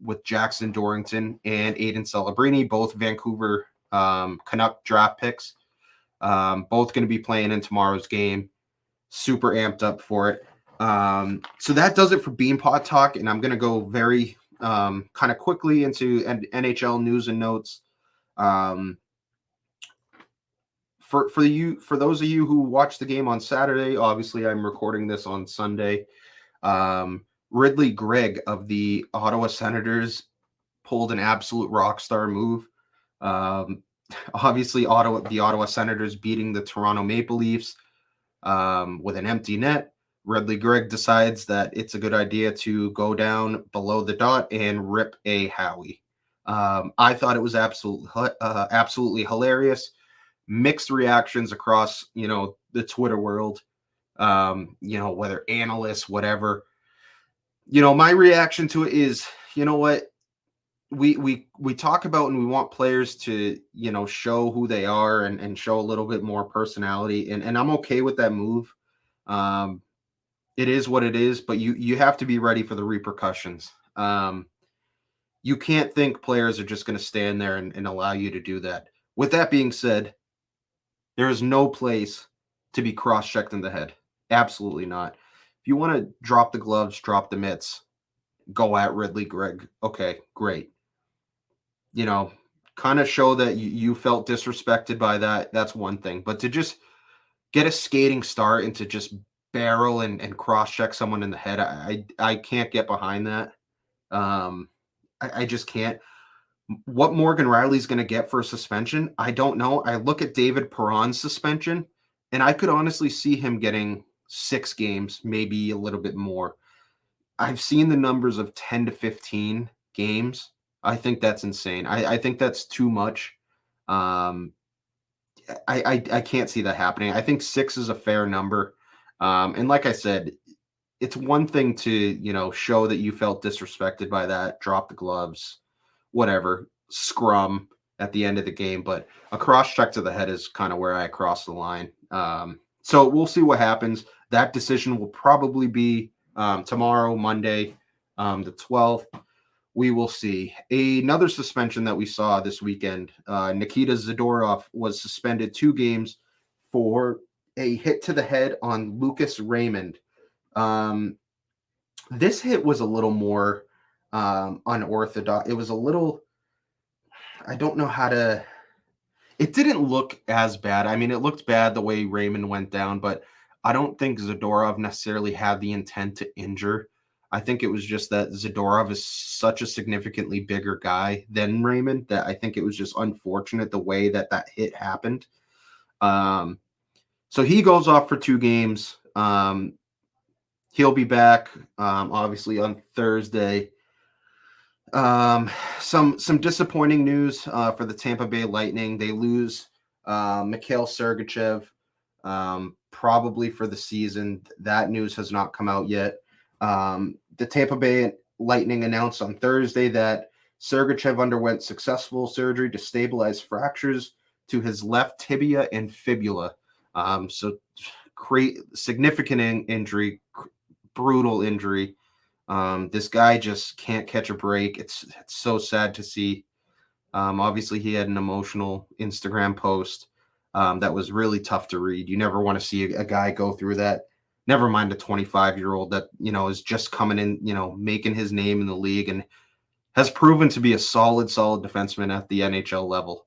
with Jackson Dorrington and Aiden Celebrini, both Vancouver Canuck draft picks. Both going to be playing in tomorrow's game. Super amped up for it. So that does it for Beanpot Talk, and I'm going to go very kind of quickly into NHL news and notes. for those of you who watched the game on Saturday, obviously I'm recording this on Sunday. Ridley Gregg of the Ottawa Senators pulled an absolute rock star move. Obviously, the Ottawa Senators beating the Toronto Maple Leafs with an empty net. Ridley Gregg decides that it's a good idea to go down below the dot and rip a Howie. I thought it was absolutely hilarious. Mixed reactions across, the Twitter world, whether analysts, whatever. My reaction to it is, you know what? We talk about and we want players to, show who they are and show a little bit more personality. And I'm okay with that move. It is what it is, but you have to be ready for the repercussions. You can't think players are just going to stand there and allow you to do that. With that being said, there is no place to be cross-checked in the head. Absolutely not. If you want to drop the gloves, drop the mitts, go at Ridley Gregg. Okay, great. Kind of show that you felt disrespected by that. That's one thing. But to just get a skating start and to just barrel and cross-check someone in the head, I can't get behind that. I just can't. What Morgan Riley's going to get for a suspension, I don't know. I look at David Perron's suspension, and I could honestly see him getting 6 games, maybe a little bit more. I've seen the numbers of 10 to 15 games. I think that's insane. I think that's too much. I can't see that happening. I think 6 is a fair number. And like I said, it's one thing to, show that you felt disrespected by that, drop the gloves, whatever, scrum at the end of the game. But a cross-check to the head is kind of where I cross the line. So we'll see what happens. That decision will probably be tomorrow, Monday, the 12th. We will see. Another suspension that we saw this weekend, Nikita Zadorov was suspended 2 games for a hit to the head on Lucas Raymond. This hit was a little more unorthodox. It was a little, I don't know how to, it didn't look as bad. I mean, it looked bad the way Raymond went down, but I don't think Zadorov necessarily had the intent to injure. I think it was just that Zadorov is such a significantly bigger guy than Raymond that I think it was just unfortunate the way that hit happened. So he goes off for 2 games. He'll be back, obviously, on Thursday. Some disappointing news for the Tampa Bay Lightning. They lose Mikhail Sergachev, probably for the season. That news has not come out yet. The Tampa Bay Lightning announced on Thursday that Sergachev underwent successful surgery to stabilize fractures to his left tibia and fibula. So significant injury, brutal injury. This guy just can't catch a break. It's so sad to see. Obviously, he had an emotional Instagram post that was really tough to read. You never want to see a guy go through that. Never mind a 25-year-old that, is just coming in, making his name in the league and has proven to be a solid defenseman at the NHL level.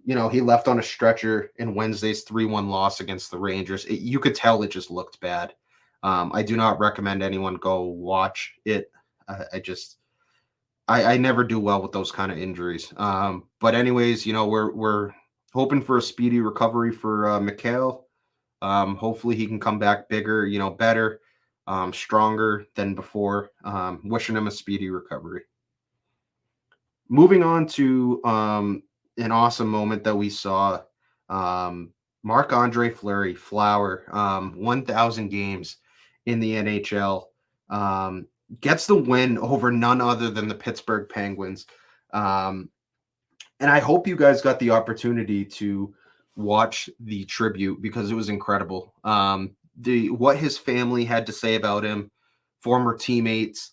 He left on a stretcher in Wednesday's 3-1 loss against the Rangers. You could tell it just looked bad. I do not recommend anyone go watch it. I never do well with those kind of injuries. But anyways, we're hoping for a speedy recovery for Mikhail. Hopefully he can come back bigger, better, stronger than before. Wishing him a speedy recovery. Moving on to an awesome moment that we saw. Marc-Andre Fleury, Flower, 1,000 games in the NHL, gets the win over none other than the Pittsburgh Penguins. And I hope you guys got the opportunity to watch the tribute because it was incredible. What his family had to say about him, former teammates,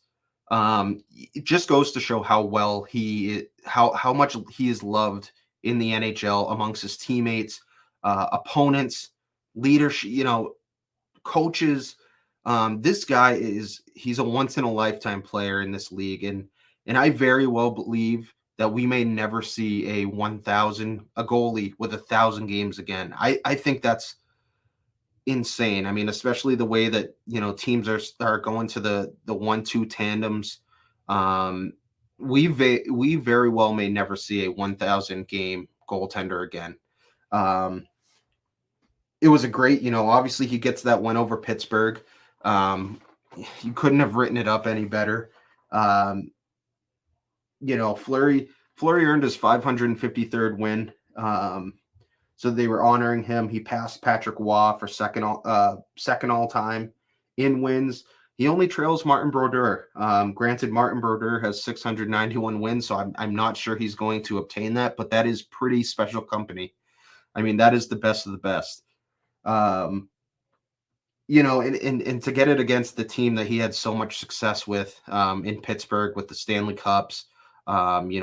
it just goes to show how well how much he is loved in the NHL amongst his teammates, opponents, leadership, coaches. This guy he's a once in a lifetime player in this league. And I very well believe that we may never see a goalie with 1,000 games again. I think that's insane. I mean, especially the way that, teams are going to the 1-2 tandems. We very well may never see a 1,000 game goaltender again. It was a great, obviously he gets that win over Pittsburgh. You couldn't have written it up any better. Fleury earned his 553rd win. So they were honoring him. He passed Patrick Waugh for second all time in wins. He only trails Martin Brodeur. Granted, Martin Brodeur has 691 wins, so I'm not sure he's going to obtain that, but that is pretty special company. I mean, that is the best of the best. And to get it against the team that he had so much success with in Pittsburgh with the Stanley Cups.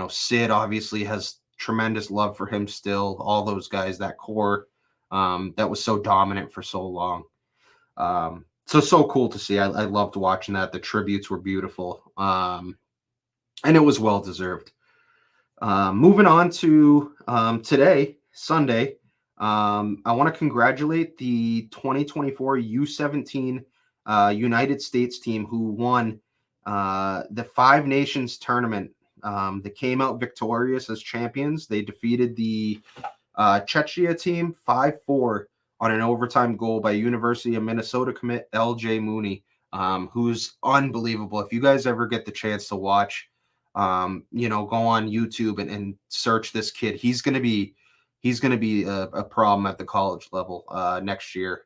Sid obviously has tremendous love for him still. All those guys, that core that was so dominant for so long. So cool to see. I loved watching that. The tributes were beautiful. And it was well deserved. Moving on to today, Sunday. I want to congratulate the 2024 U-17 United States team who won the Five Nations tournament. They came out victorious as champions. They defeated the Czechia team 5-4 on an overtime goal by University of Minnesota commit LJ Mooney, who's unbelievable. If you guys ever get the chance to watch, go on YouTube and search this kid. He's going to be a problem at the college level next year.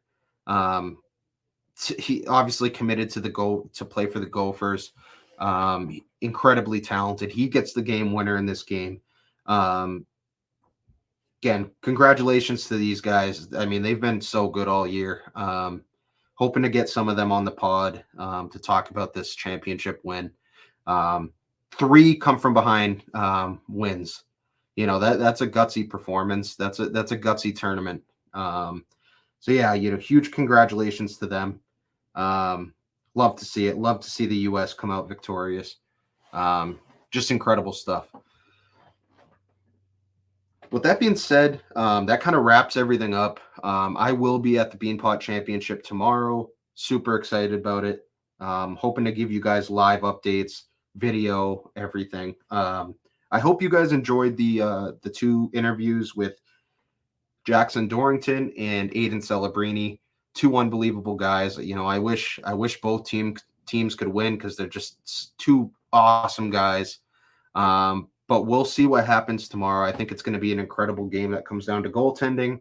He obviously committed to play for the Gophers. Incredibly talented. He gets the game winner in this game. Again, congratulations to these guys. I mean, they've been so good all year. Hoping to get some of them on the pod to talk about this championship win. 3 come from behind wins. That's a gutsy performance. That's a gutsy tournament. Huge congratulations to them. Love to see it. Love to see the U.S. come out victorious. Just incredible stuff. With that being said, that kind of wraps everything up. I will be at the Beanpot Championship tomorrow. Super excited about it. Hoping to give you guys live updates, video, everything. I hope you guys enjoyed the 2 interviews with Jackson Dorrington and Aiden Celebrini. 2 unbelievable guys. I wish both teams could win because they're just 2 awesome guys. But we'll see what happens tomorrow. I think it's going to be an incredible game that comes down to goaltending.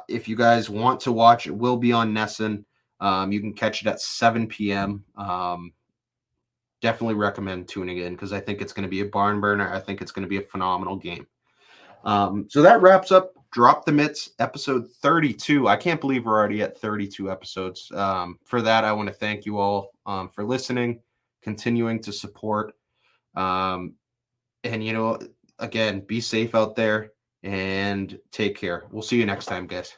If you guys want to watch, it will be on Nesson. You can catch it at 7 p.m. Definitely recommend tuning in because I think it's going to be a barn burner. I think it's going to be a phenomenal game. So that wraps up Drop the Mitts episode 32. I can't believe we're already at 32 episodes. For that, I want to thank you all for listening, continuing to support. And again, be safe out there and take care. We'll see you next time, guys.